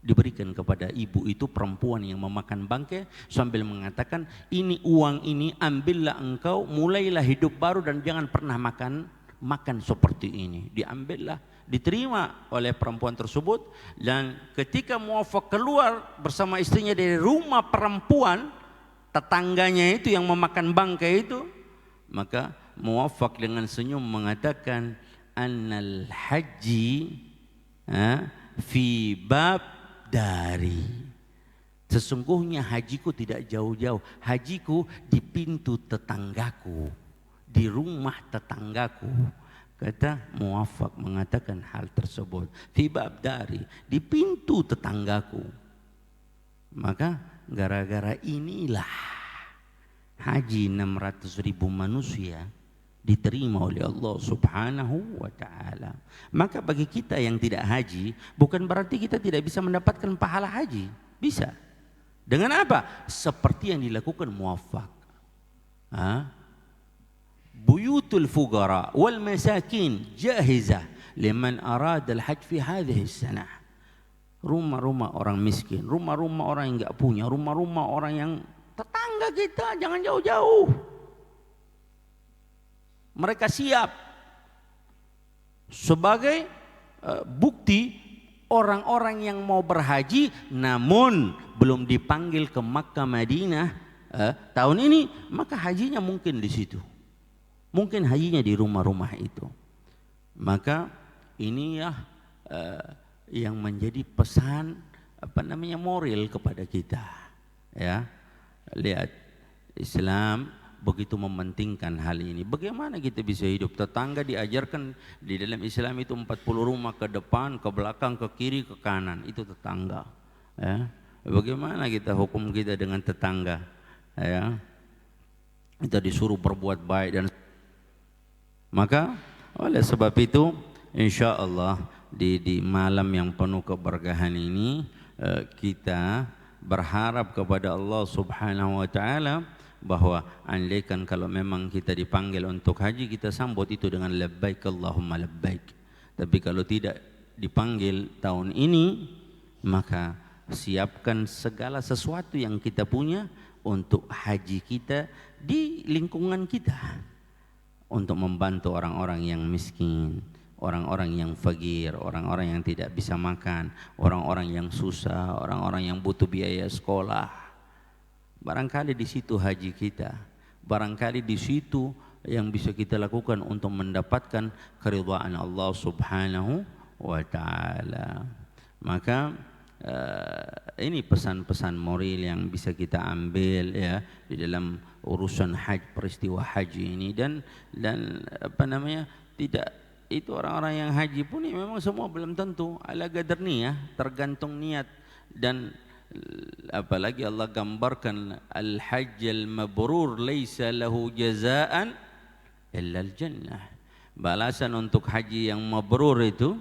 Diberikan kepada ibu itu, perempuan yang memakan bangkai, sambil mengatakan, ini uang ini ambillah engkau, mulailah hidup baru dan jangan pernah makan seperti ini. Diambillah, diterima oleh perempuan tersebut. Dan ketika Muwaffaq keluar bersama istrinya dari rumah perempuan tetangganya itu yang memakan bangkai itu, maka Muwaffaq dengan senyum mengatakan, annal haji fi bab dari, sesungguhnya hajiku tidak jauh-jauh, hajiku di pintu tetanggaku, di rumah tetanggaku. Kata Muwaffaq mengatakan hal tersebut, fi bab dari, di pintu tetanggaku. Maka gara-gara inilah haji 600.000 manusia diterima oleh Allah Subhanahu wa ta'ala. Maka bagi kita yang tidak haji, bukan berarti kita tidak bisa mendapatkan pahala haji. Bisa. Dengan apa? Seperti yang dilakukan Muwaffaq. Buyutul fuqara wal masakin jahizah liman arada al-hajj fi hadhihi as-sanah. Rumah-rumah orang miskin, rumah-rumah orang yang enggak punya, rumah-rumah orang yang tetangga kita, jangan jauh-jauh. Mereka siap sebagai bukti orang-orang yang mau berhaji namun belum dipanggil ke Makkah Madinah tahun ini, maka hajinya mungkin di situ, mungkin hajinya di rumah-rumah itu. Maka ini ya yang menjadi pesan moral kepada kita. Ya, lihat Islam begitu mementingkan hal ini. Bagaimana kita bisa hidup? Tetangga diajarkan di dalam Islam itu 40 rumah ke depan, ke belakang, ke kiri, ke kanan. Itu tetangga. Ya. Bagaimana kita hukum kita dengan tetangga? ya. Kita disuruh berbuat baik dan maka oleh sebab itu insya Allah di malam yang penuh keberkahan ini kita berharap kepada Allah Subhanahu wa taala bahwa andaikan kalau memang kita dipanggil untuk haji, kita sambut itu dengan labbaik Allahumma labbaik. Tapi kalau tidak dipanggil tahun ini, maka siapkan segala sesuatu yang kita punya untuk haji kita di lingkungan kita, untuk membantu orang-orang yang miskin, orang-orang yang fakir, orang-orang yang tidak bisa makan, orang-orang yang susah, orang-orang yang butuh biaya sekolah. Barangkali di situ haji kita, barangkali di situ yang bisa kita lakukan untuk mendapatkan keridhaan Allah Subhanahu wa taala. Maka ini pesan-pesan moral yang bisa kita ambil ya di dalam urusan haji, peristiwa haji ini, dan apa namanya, tidak itu orang-orang yang haji pun ya memang semua belum tentu ala qadar niyah, tergantung niat. Dan apalagi Allah gambarkan al-hajjal mabrur laisa lahu jazaan illa al-jannah. Balasan untuk haji yang mabrur itu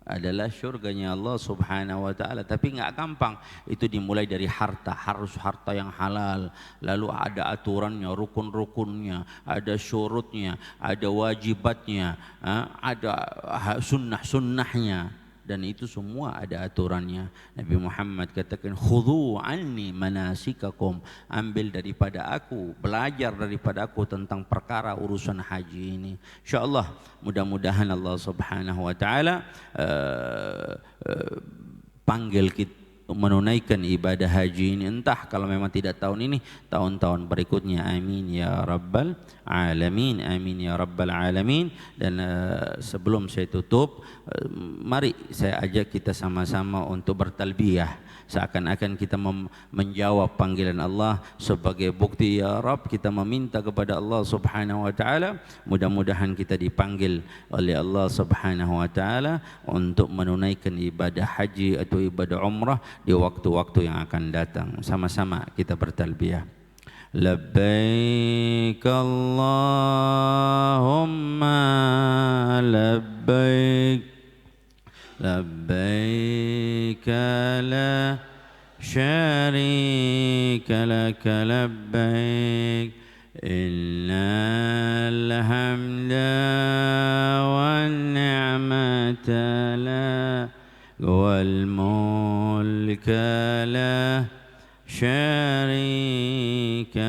adalah syurganya Allah Subhanahu wa taala. Tapi enggak gampang. Itu dimulai dari harta, harus harta yang halal. Lalu ada aturannya, rukun-rukunnya, ada syurutnya, ada wajibatnya, ada sunnah-sunnahnya, dan itu semua ada aturannya. Nabi Muhammad katakan, khudhu anni manasikakum, ambil daripada aku, belajar daripada aku tentang perkara urusan haji ini. InsyaAllah mudah-mudahan Allah Subhanahu wa taala panggil kita menunaikan ibadah haji ini, entah kalau memang tidak tahun ini, tahun-tahun berikutnya. Amin ya rabbal alamin, amin ya rabbal alamin. Dan sebelum saya tutup, mari saya ajak kita sama-sama untuk bertalbiyah, seakan-akan kita menjawab panggilan Allah sebagai bukti ya Rabb, kita meminta kepada Allah Subhanahu wa taala. Mudah-mudahan kita dipanggil oleh Allah Subhanahu wa taala untuk menunaikan ibadah haji atau ibadah umrah di waktu-waktu yang akan datang. Sama-sama kita bertalbiyah. Labbaik Allahumma labbaik, labbaik la syarika laka labbaik, innal hamda wan ni'mata lak wal mulka la syarika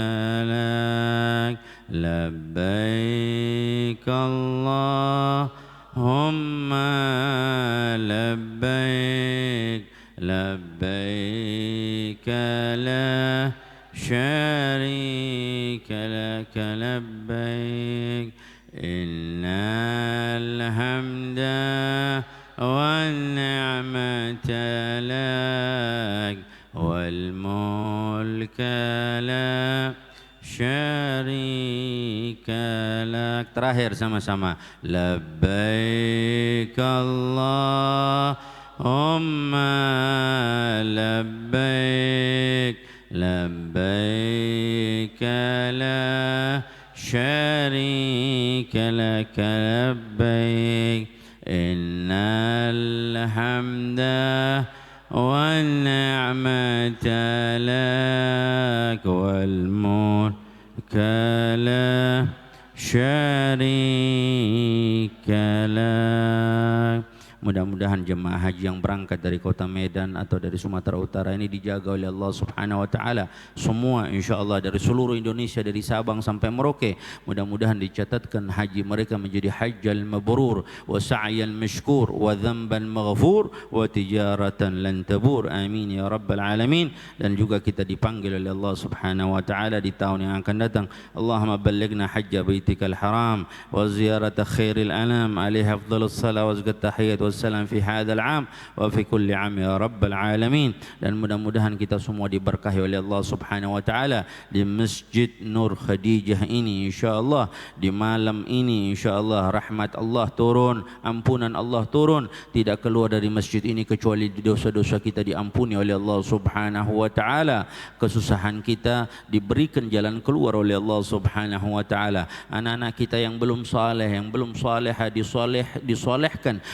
lak, labbaik Allahumma labbaik, labbaik la syarika lak labbaik, innal hamda wan ni'mata lak wal mulka la syarika lak. Terakhir sama-sama, labbaik Allahumma labbaik, labbaik la syarika lak labbaik, innal hamda wan ni'mata lak wal mulka la syarika lak. Mudah-mudahan jemaah haji yang berangkat dari kota Medan atau dari Sumatera Utara ini dijaga oleh Allah Subhanahu wa taala semua, insyaallah, dari seluruh Indonesia, dari Sabang sampai Merauke. Mudah-mudahan dicatatkan haji mereka menjadi hajjal mabrur wa sa'yan mashkur wa dhanban maghfur wa tijaratan lan tabur. Amin ya rabbal alamin. Dan juga kita dipanggil oleh Allah Subhanahu wa taala di tahun yang akan datang. Allahumma ballighna hajja baitikal haram wa ziyarata khairil anam alaihi afdhalus salat wa tahiyat wa wassalam fi hadzal 'am wa fi kulli 'am ya rabbal alamin. Dan mudah-mudahan kita semua diberkahi oleh Allah Subhanahu wa taala di Masjid Nur Khadijah ini insyaallah. Di malam ini insyaallah rahmat Allah turun, ampunan Allah turun. Tidak keluar dari masjid ini kecuali dosa-dosa kita diampuni oleh Allah Subhanahu wa taala. Kesusahan kita diberikan jalan keluar oleh Allah Subhanahu wa taala. Anak-anak kita yang belum saleh, yang belum salehah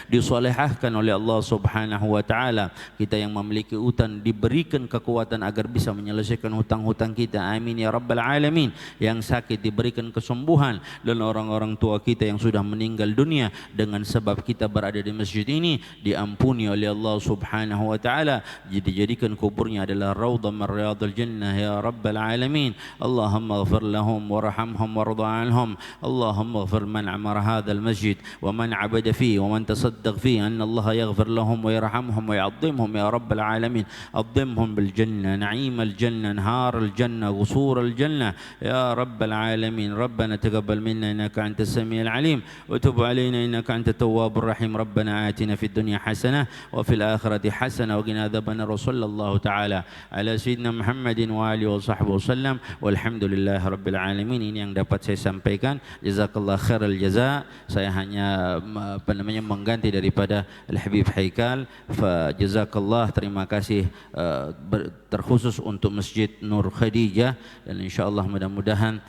disolehahkan oleh Allah Subhanahu wa taala. Kita yang memiliki utang diberikan kekuatan agar bisa menyelesaikan hutang-hutang kita. Amin ya rabbal alamin. Yang sakit diberikan kesembuhan, dan orang-orang tua kita yang sudah meninggal dunia dengan sebab kita berada di masjid ini diampuni oleh Allah Subhanahu wa taala. Dijadikan kuburnya adalah raudhah min riyadil jannah ya rabbal alamin. Allahumma ighfir lahum warhamhum warda anhum. Allahumma ighfir man amara hadzal masjid wa man abada fihi wa man tasaddaq fihi anna Allah yaghfir lahum wa yarhamhum wa yu'azzimhum ya rabbal alamin. Azzimhum bil jannah, na'im al jannah, anhar al jannah, qusur al jannah ya rabbal alamin. Rabbana taqabbal minna innaka antas samiul alim wa tub alaina innaka antat tawwabur rahim. Rabbana atina fid dunya hasanah wa fil akhirati hasanah wa qina adzabannar. Sallallahu taala ala sayyidina Muhammadin wa alihi wa sahbihi wasallam walhamdulillahi rabbil alamin. Ini yang dapat saya sampaikan. Jazakallah khairal jaza. Saya hanya mengganti daripada Al-Habib Haikal. Fa jazakallah, terima kasih terkhusus untuk Masjid Nur Khadijah, dan insyaallah mudah-mudahan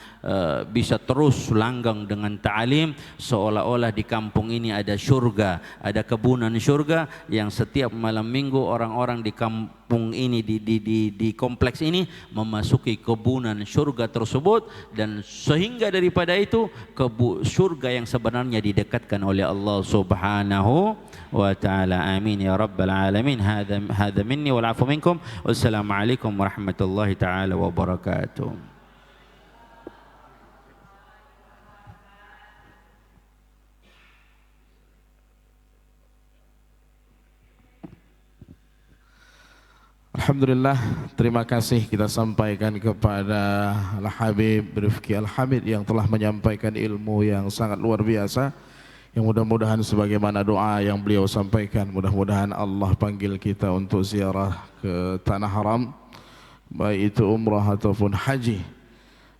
bisa terus langgang dengan ta'lim seolah-olah di kampung ini ada syurga, ada kebunan syurga yang setiap malam minggu orang-orang di kampung ini di kompleks ini memasuki kebunan syurga tersebut, dan sehingga daripada itu syurga yang sebenarnya didekatkan oleh Allah Subhanahu wa taala. Amin ya rabbal alamin. Hadza minni wal afu minkum. Wassalamualaikum warahmatullahi taala wabarakatuh. Alhamdulillah, terima kasih kita sampaikan kepada Al-Habib Rifki Al-Hamid yang telah menyampaikan ilmu yang sangat luar biasa, yang mudah-mudahan sebagaimana doa yang beliau sampaikan, mudah-mudahan Allah panggil kita untuk ziarah ke Tanah Haram, baik itu umrah ataupun haji.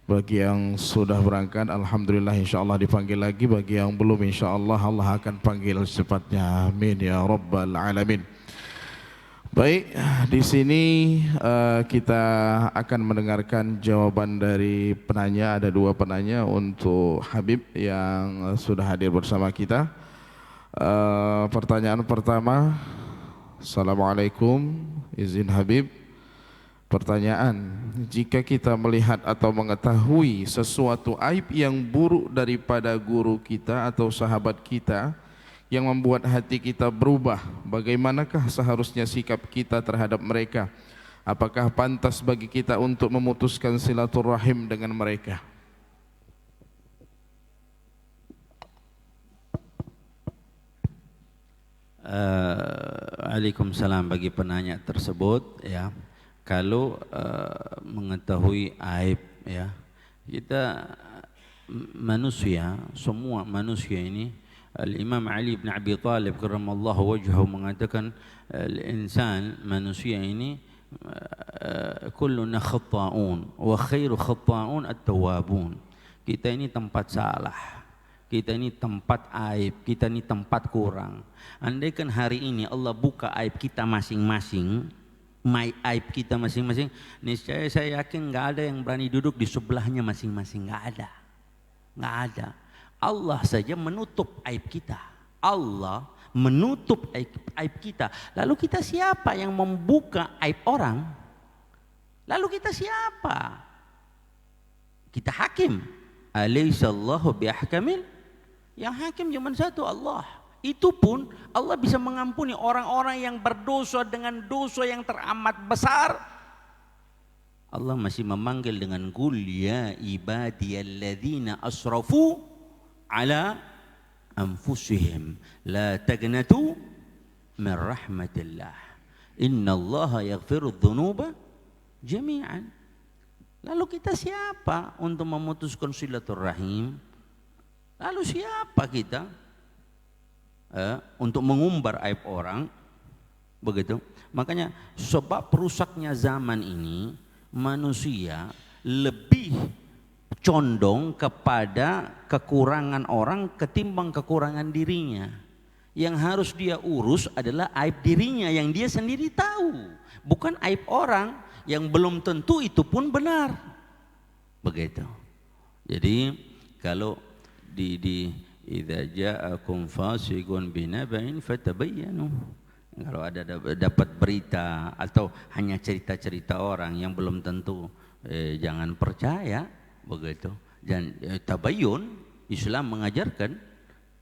Bagi yang sudah berangkat, alhamdulillah insyaallah dipanggil lagi. Bagi yang belum, insyaallah Allah akan panggil secepatnya. Amin ya rabbal alamin. Baik, di sini kita akan mendengarkan jawaban dari penanya. Ada dua penanya untuk Habib yang sudah hadir bersama kita. Pertanyaan pertama, Assalamualaikum, izin Habib. Pertanyaan, jika kita melihat atau mengetahui sesuatu aib yang buruk daripada guru kita atau sahabat kita yang membuat hati kita berubah, bagaimanakah seharusnya sikap kita terhadap mereka? Apakah pantas bagi kita untuk memutuskan silaturahim dengan mereka? Waalaikumsalam. Bagi penanya tersebut, ya, kalau mengetahui aib, ya, kita manusia, semua manusia ini, Al-Imam Ali bin Abi Thalib karramallahu wajhahu mengatakan, al-insan, manusia ini, kulluna khata'un wa khairu khata'un at-tawwabun. Kita ini tempat salah, kita ini tempat aib, kita ini tempat kurang. Andaikan hari ini Allah buka aib kita masing-masing, aib kita masing-masing, niscaya saya yakin nggak ada yang berani duduk di sebelahnya masing-masing, nggak ada. Allah saja menutup aib kita. Allah menutup aib kita. Lalu kita siapa yang membuka aib orang? Lalu kita siapa? Kita hakim. Alaihissallahu biahkamil. Yang hakim cuma satu, Allah. Itu pun Allah bisa mengampuni orang-orang yang berdosa dengan dosa yang teramat besar. Allah masih memanggil dengan qul ya ibadiyalladzina asrafu ala anfusihim la taqnatu min rahmatillah innallaha yaghfiru dzunuba jami'an. Lalu kita siapa untuk memutuskan silaturahim? Lalu siapa kita? untuk mengumbar aib orang, begitu. Makanya sebab rusaknya zaman ini, manusia lebih condong kepada kekurangan orang ketimbang kekurangan dirinya. Yang harus dia urus adalah aib dirinya yang dia sendiri tahu, bukan aib orang yang belum tentu itu pun benar. Begitu. Jadi kalau di idza ja'akum fasiqun binaba'in fatabayyanu. Kalau ada dapat berita atau hanya cerita-cerita orang yang belum tentu, jangan percaya, begitu. Dan tabayyun, Islam mengajarkan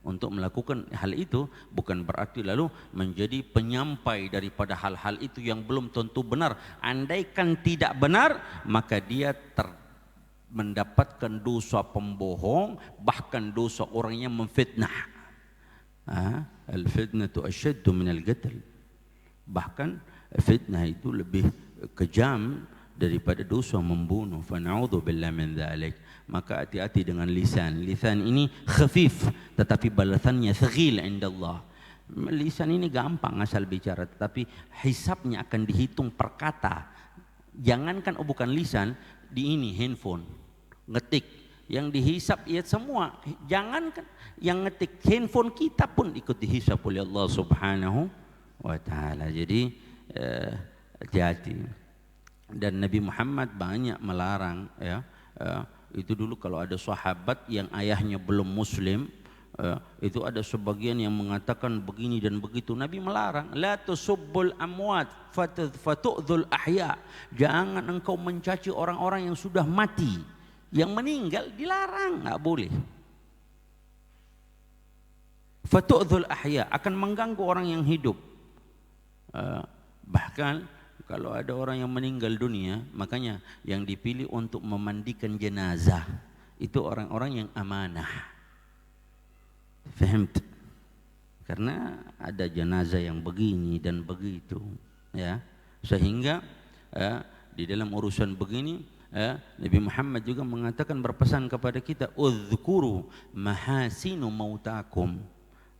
untuk melakukan hal itu, bukan berarti lalu menjadi penyampai daripada hal-hal itu yang belum tentu benar. Andaikan tidak benar, maka dia mendapatkan dosa pembohong, bahkan dosa orang yang memfitnah. Al-fitnatu asyaddu minal qatl. Bahkan fitnah itu lebih kejam daripada dosa membunuh. Fa na'udzu billahi min dzalik. Maka hati-hati dengan lisan. Lisan ini khafif, tetapi balasannya thaqil indallah. Lisan ini gampang asal bicara, tetapi hisabnya akan dihitung per kata. Jangankan bukan lisan, di ini handphone, ngetik, yang dihisap ya semua. Jangankan yang ngetik, handphone kita pun ikut dihisap oleh Allah Subhanahu wa ta'ala. Jadi hati-hati. Dan Nabi Muhammad banyak melarang, ya. Itu dulu kalau ada sahabat yang ayahnya belum muslim, itu ada sebagian yang mengatakan begini dan begitu. Nabi melarang, la tusubbul amwat fatu'dzul ahya. Jangan engkau mencaci orang-orang yang sudah mati. Yang meninggal dilarang, enggak boleh. Fatu'dzul ahya, akan mengganggu orang yang hidup. Bahkan kalau ada orang yang meninggal dunia, makanya yang dipilih untuk memandikan jenazah itu orang-orang yang amanah. Faham? Karena ada jenazah yang begini dan begitu, ya. Sehingga di dalam urusan begini, Nabi Muhammad juga mengatakan, berpesan kepada kita, udzkuru mahasinu mautakum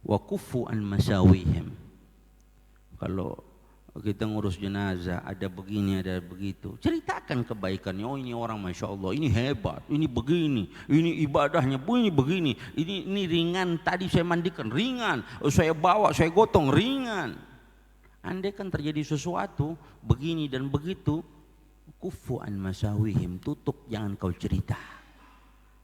wa kuffu an masawihim. Kalau kita ngurus jenazah, ada begini, ada begitu, ceritakan kebaikannya. Oh, ini orang Masya Allah, ini hebat, ini begini, ini ibadahnya begini, ini ringan, tadi saya mandikan ringan, saya bawa, saya gotong ringan. Andai kan terjadi sesuatu begini dan begitu, kufu an masawihim, tutup, jangan kau cerita.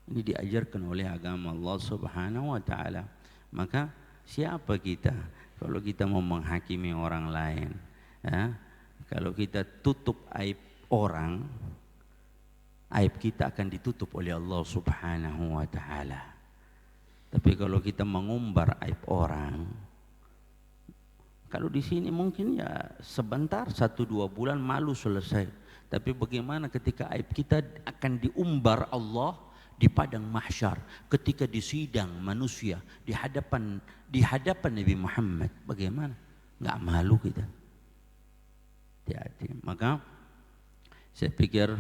Ini diajarkan oleh agama Allah Subhanahu wa ta'ala. Maka siapa kita kalau kita mau menghakimi orang lain? Kalau kita tutup aib orang, aib kita akan ditutup oleh Allah Subhanahu wa ta'ala. Tapi kalau kita mengumbar aib orang, kalau di sini mungkin ya sebentar, 1-2 bulan malu selesai. Tapi bagaimana ketika aib kita akan diumbar Allah di padang mahsyar, ketika di sidang manusia, di hadapan Nabi Muhammad, bagaimana? Enggak malu kita? Hati-hati. Maka saya pikir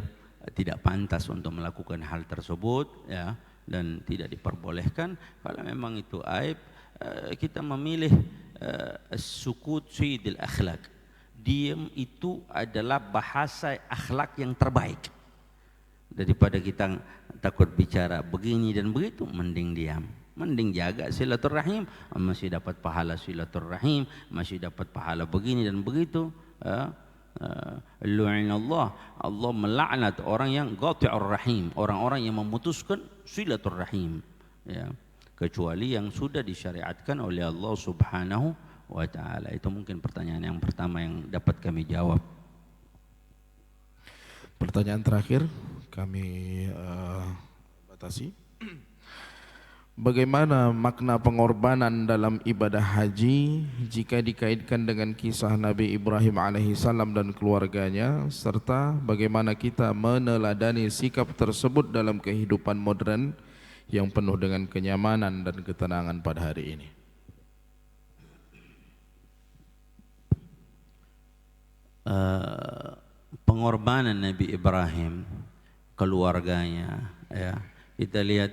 tidak pantas untuk melakukan hal tersebut, ya, dan tidak diperbolehkan. Kalau memang itu aib, kita memilih sukut sayyidil akhlak. Diam itu adalah bahasa akhlak yang terbaik. Daripada kita takut bicara begini dan begitu, mending diam. Mending jaga silaturahim, masih dapat pahala silaturahim, masih dapat pahala begini dan begitu. Lu'inallah, Allah melaknat orang yang qati'ur rahim, orang-orang yang memutuskan silaturahim, ya, kecuali yang sudah disyariatkan oleh Allah Subhanahu wa ta'ala. Itu mungkin pertanyaan yang pertama yang dapat kami jawab. Pertanyaan terakhir kami batasi. Bagaimana makna pengorbanan dalam ibadah haji jika dikaitkan dengan kisah Nabi Ibrahim alaihissalam dan keluarganya, serta bagaimana kita meneladani sikap tersebut dalam kehidupan modern yang penuh dengan kenyamanan dan ketenangan pada hari ini? Pengorbanan Nabi Ibrahim, keluarganya, ya, kita lihat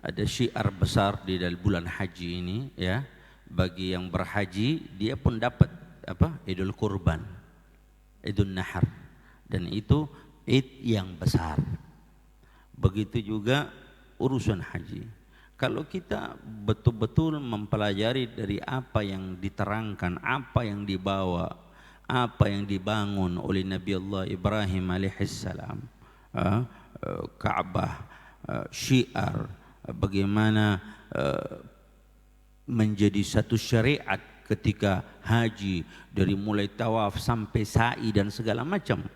ada syiar besar di dalam bulan haji ini, ya, bagi yang berhaji dia pun dapat apa? Idul Kurban, Idul Nahar, dan itu id yang besar. Begitu juga urusan haji. Kalau kita betul-betul mempelajari dari apa yang diterangkan, apa yang dibawa, apa yang dibangun oleh Nabi Allah Ibrahim alaihissalam, Ka'bah, syiar, bagaimana menjadi satu syariat ketika haji, dari mulai tawaf sampai sa'i dan segala macam.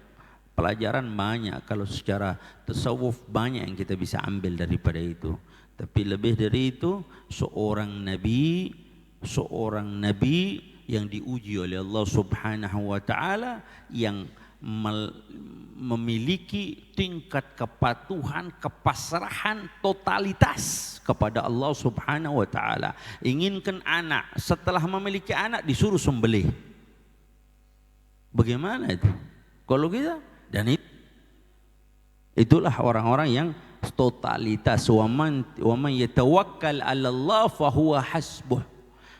Pelajaran banyak, kalau secara tasawuf banyak yang kita bisa ambil daripada itu. Tapi lebih dari itu, seorang nabi yang diuji oleh Allah Subhanahu wa taala, yang memiliki tingkat kepatuhan, kepasrahan, totalitas kepada Allah Subhanahu wa taala. Inginkan anak, setelah memiliki anak disuruh sembelih. Bagaimana itu? Kalau kita, dan itulah orang-orang yang totalitas. Wa man yatawakkal 'ala Allah fa huwa hasbuh.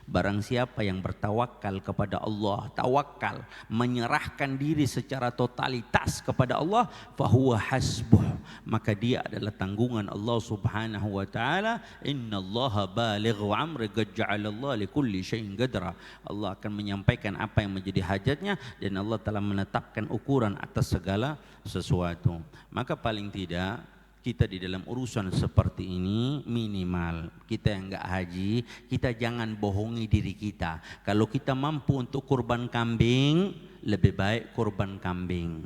Barang siapa yang bertawakal kepada Allah, tawakal, menyerahkan diri secara totalitas kepada Allah, fahuwa hasbuh, maka dia adalah tanggungan Allah Subhanahu wa taala. Innallaha balighu amri qad ja'alallahu likulli syai'in qadra. Allah akan menyampaikan apa yang menjadi hajatnya, dan Allah telah menetapkan ukuran atas segala sesuatu. Maka paling tidak kita di dalam urusan seperti ini, minimal kita yang enggak haji, kita jangan bohongi diri kita. Kalau kita mampu untuk kurban kambing, lebih baik kurban kambing.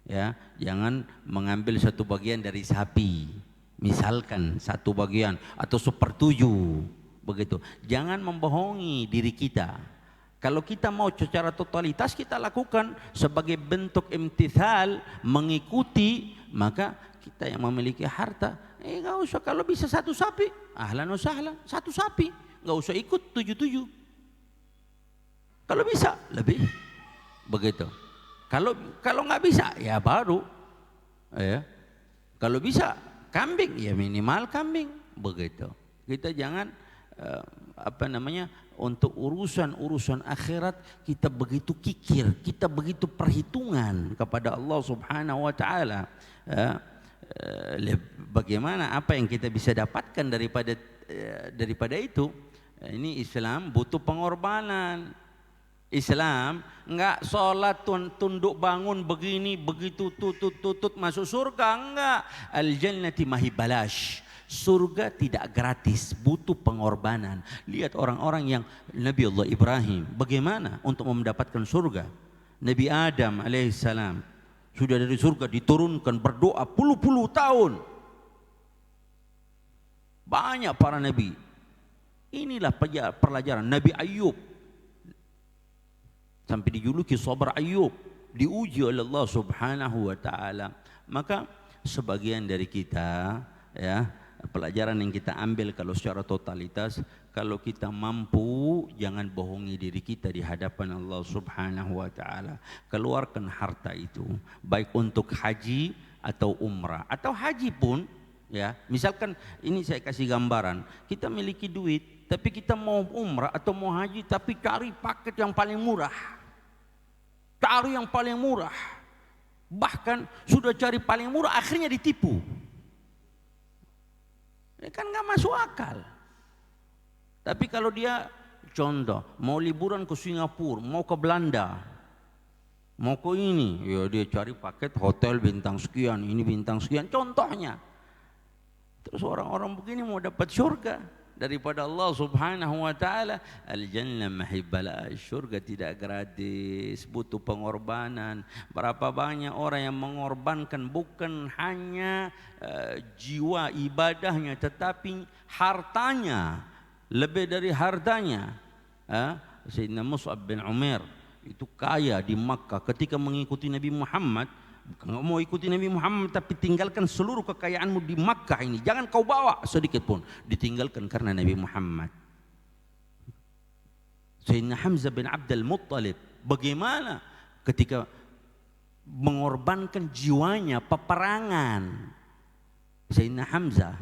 Ya, jangan mengambil satu bagian dari sapi, misalkan satu bagian atau 1/7 begitu. Jangan membohongi diri kita. Kalau kita mau secara totalitas kita lakukan sebagai bentuk imtithal, mengikuti, maka kita yang memiliki harta, nggak usah, kalau bisa satu sapi, ahlan wa sahlan, satu sapi, nggak usah ikut 7. Kalau bisa lebih, begitu. Kalau nggak bisa, ya baru, ya. Kalau bisa kambing, ya minimal kambing, begitu. Kita jangan untuk urusan akhirat kita begitu kikir, kita begitu perhitungan kepada Allah Subhanahu wa taala. Bagaimana apa yang kita bisa dapatkan daripada itu. Ini Islam butuh pengorbanan. Islam enggak sholat tunduk bangun begini begitu tutut masuk surga, enggak. Al jannati mahibalash. Surga tidak gratis, butuh pengorbanan. Lihat orang-orang yang Nabi Allah Ibrahim, bagaimana untuk mendapatkan surga. Nabi Adam alaihissalam sudah dari surga diturunkan, berdoa puluh-puluh tahun. Banyak para nabi. Inilah pelajaran Nabi Ayub, sampai dijuluki sabar Ayub, diuji oleh Allah Subhanahu wa taala. Maka sebagian dari kita, ya, pelajaran yang kita ambil kalau secara totalitas, kalau kita mampu, jangan bohongi diri kita di hadapan Allah Subhanahu wa taala. Keluarkan harta itu, baik untuk haji atau umrah atau haji pun, ya. Misalkan ini saya kasih gambaran, kita miliki duit tapi kita mau umrah atau mau haji, tapi cari paket yang paling murah. Cari yang paling murah. Bahkan sudah cari paling murah, akhirnya ditipu. Kan nggak masuk akal. Tapi kalau dia contoh mau liburan ke Singapura, mau ke Belanda, mau ke ini, ya dia cari paket hotel bintang sekian, ini bintang sekian, contohnya. Terus orang-orang begini mau dapat surga daripada Allah Subhanahu wa taala. Al-jannah mahibala, surga tidak gratis, butuh pengorbanan. Berapa banyak orang yang mengorbankan bukan hanya jiwa ibadahnya, tetapi hartanya, lebih dari hartanya. Sayyidina Mus'ab bin Umair itu kaya di Makkah, ketika mengikuti Nabi Muhammad. Nggak mau ikuti Nabi Muhammad, tapi tinggalkan seluruh kekayaanmu di Makkah ini, jangan kau bawa sedikit pun. Ditinggalkan karena Nabi Muhammad. Sayyidina Hamzah bin Abdul Muttalib, bagaimana ketika mengorbankan jiwanya peperangan. Sayyidina Hamzah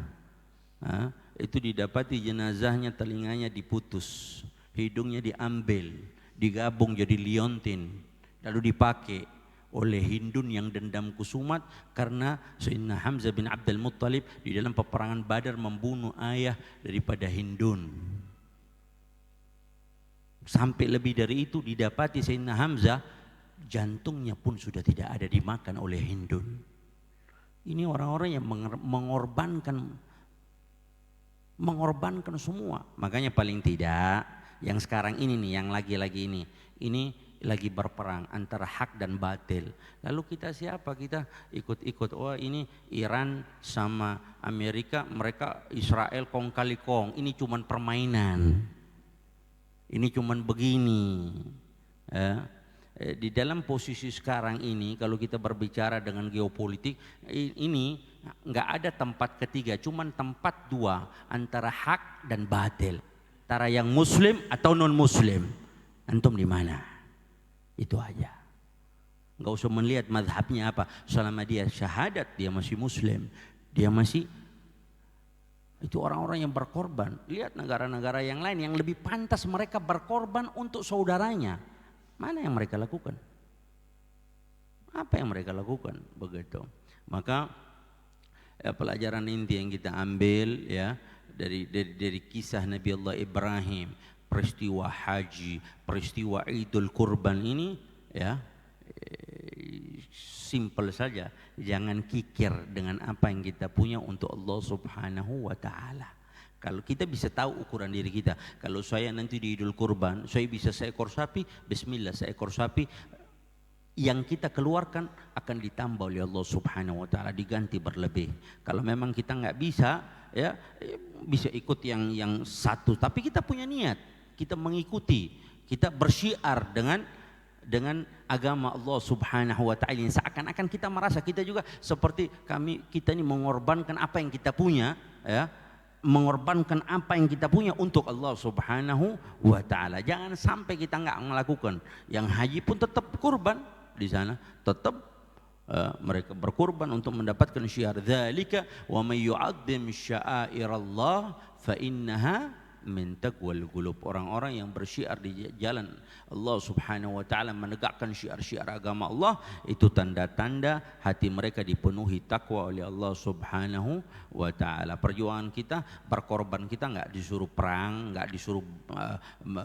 itu didapati jenazahnya telinganya diputus, hidungnya diambil, digabung jadi liontin, lalu dipakai oleh Hindun yang dendam kusumat karena Sayyidina Hamzah bin Abdul Muttalib di dalam peperangan Badar membunuh ayah daripada Hindun. Sampai lebih dari itu didapati Sayyidina Hamzah jantungnya pun sudah tidak ada, dimakan oleh Hindun. Ini orang-orang yang mengorbankan semua. Makanya paling tidak yang sekarang ini nih, yang lagi-lagi ini lagi berperang antara hak dan batil. Lalu kita siapa? Kita ikut-ikut. Oh ini Iran sama Amerika, mereka Israel kong kali kong. Ini cuman permainan. Ini cuman begini. Di dalam posisi sekarang ini, kalau kita berbicara dengan geopolitik, ini nggak ada tempat ketiga, cuman tempat dua antara hak dan batil, antara yang Muslim atau non Muslim. Antum di mana? Itu aja. Nggak usah melihat mazhabnya apa. Selama dia syahadat, dia masih Muslim, dia masih. Itu orang-orang yang berkorban. Lihat negara-negara yang lain yang lebih pantas mereka berkorban untuk saudaranya. Mana yang mereka lakukan? Apa yang mereka lakukan? Begitu. Maka pelajaran inti yang kita ambil ya dari kisah Nabi Allah Ibrahim, peristiwa haji, peristiwa Idul Kurban ini ya, simple saja. Jangan kikir dengan apa yang kita punya untuk Allah Subhanahu wa taala. Kalau kita bisa tahu ukuran diri kita, kalau saya nanti di Idul Kurban, saya bisa seekor sapi, bismillah seekor sapi yang kita keluarkan akan ditambah oleh Allah Subhanahu wa taala, diganti berlebih. Kalau memang kita nggak bisa, ya bisa ikut yang satu, tapi kita punya niat, kita mengikuti, kita bersyiar dengan agama Allah Subhanahu wa taala. Seakan-akan kita merasa kita juga seperti kita ini mengorbankan apa yang kita punya, ya. Mengorbankan apa yang kita punya untuk Allah Subhanahu wa taala. Jangan sampai kita enggak melakukan. Yang haji pun tetap kurban di sana, tetap mereka berkurban untuk mendapatkan syiar dzalika wa may yu'azzim sya'airallah fa innaha min taqwal qulub. Orang-orang yang bersyiar di jalan Allah Subhanahu wa taala, menegakkan syiar-syiar agama Allah, itu tanda-tanda hati mereka dipenuhi takwa oleh Allah Subhanahu wa taala. Perjuangan kita, berkorban kita enggak disuruh perang, enggak disuruh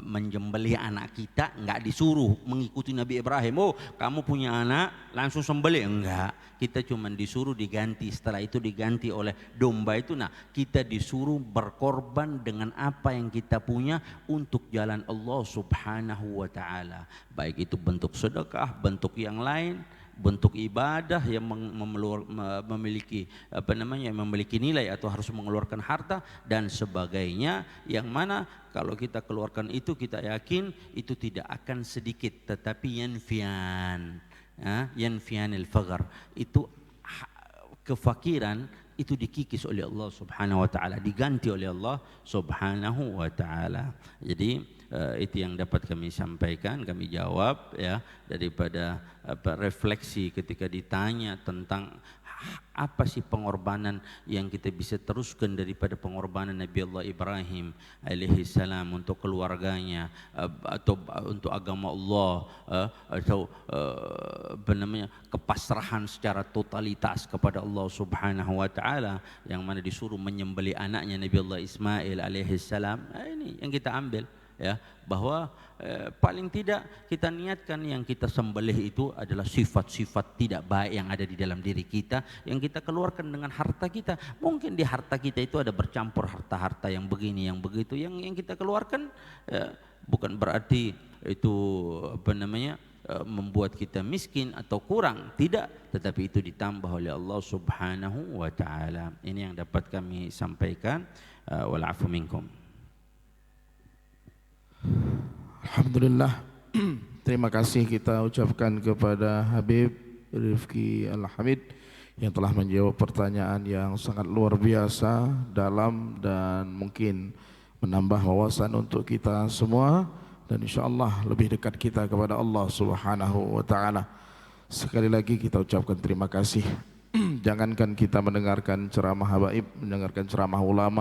menjembelih anak kita, enggak disuruh mengikuti Nabi Ibrahim. Oh, kamu punya anak langsung sembelih, enggak. Kita cuma disuruh diganti, setelah itu diganti oleh domba itu. Nah, kita disuruh berkorban dengan apa yang kita punya untuk jalan Allah Subhanahu wa taala. Baik itu bentuk sedekah, bentuk yang lain, bentuk ibadah yang memiliki memiliki nilai atau harus mengeluarkan harta dan sebagainya, yang mana kalau kita keluarkan itu kita yakin itu tidak akan sedikit, tetapi yanfianil faqr, itu kefakiran itu dikikis oleh Allah Subhanahu wa taala, diganti oleh Allah Subhanahu wa taala. Jadi itu yang dapat kami sampaikan, kami jawab ya, daripada refleksi ketika ditanya tentang apa sih pengorbanan yang kita bisa teruskan daripada pengorbanan Nabi Allah Ibrahim alaihi salam untuk keluarganya, atau untuk agama Allah, atau kepasrahan secara totalitas kepada Allah Subhanahu wa taala, yang mana disuruh menyembelih anaknya Nabi Allah Ismail alaihi salam. Ini yang kita ambil ya, bahwa paling tidak kita niatkan yang kita sembelih itu adalah sifat-sifat tidak baik yang ada di dalam diri kita, yang kita keluarkan dengan harta kita. Mungkin di harta kita itu ada bercampur harta-harta yang begini yang begitu, yang kita keluarkan bukan berarti itu membuat kita miskin atau kurang, tidak, tetapi itu ditambah oleh Allah Subhanahu wa taala. Ini yang dapat kami sampaikan. Wal afu minkum. Alhamdulillah. Terima kasih kita ucapkan kepada Habib Rifki Al-Hamid yang telah menjawab pertanyaan yang sangat luar biasa, dalam, dan mungkin menambah wawasan untuk kita semua, dan insyaAllah lebih dekat kita kepada Allah Subhanahu wa ta'ala. Sekali lagi kita ucapkan terima kasih. Jangankan kita mendengarkan ceramah habaib, mendengarkan ceramah ulama,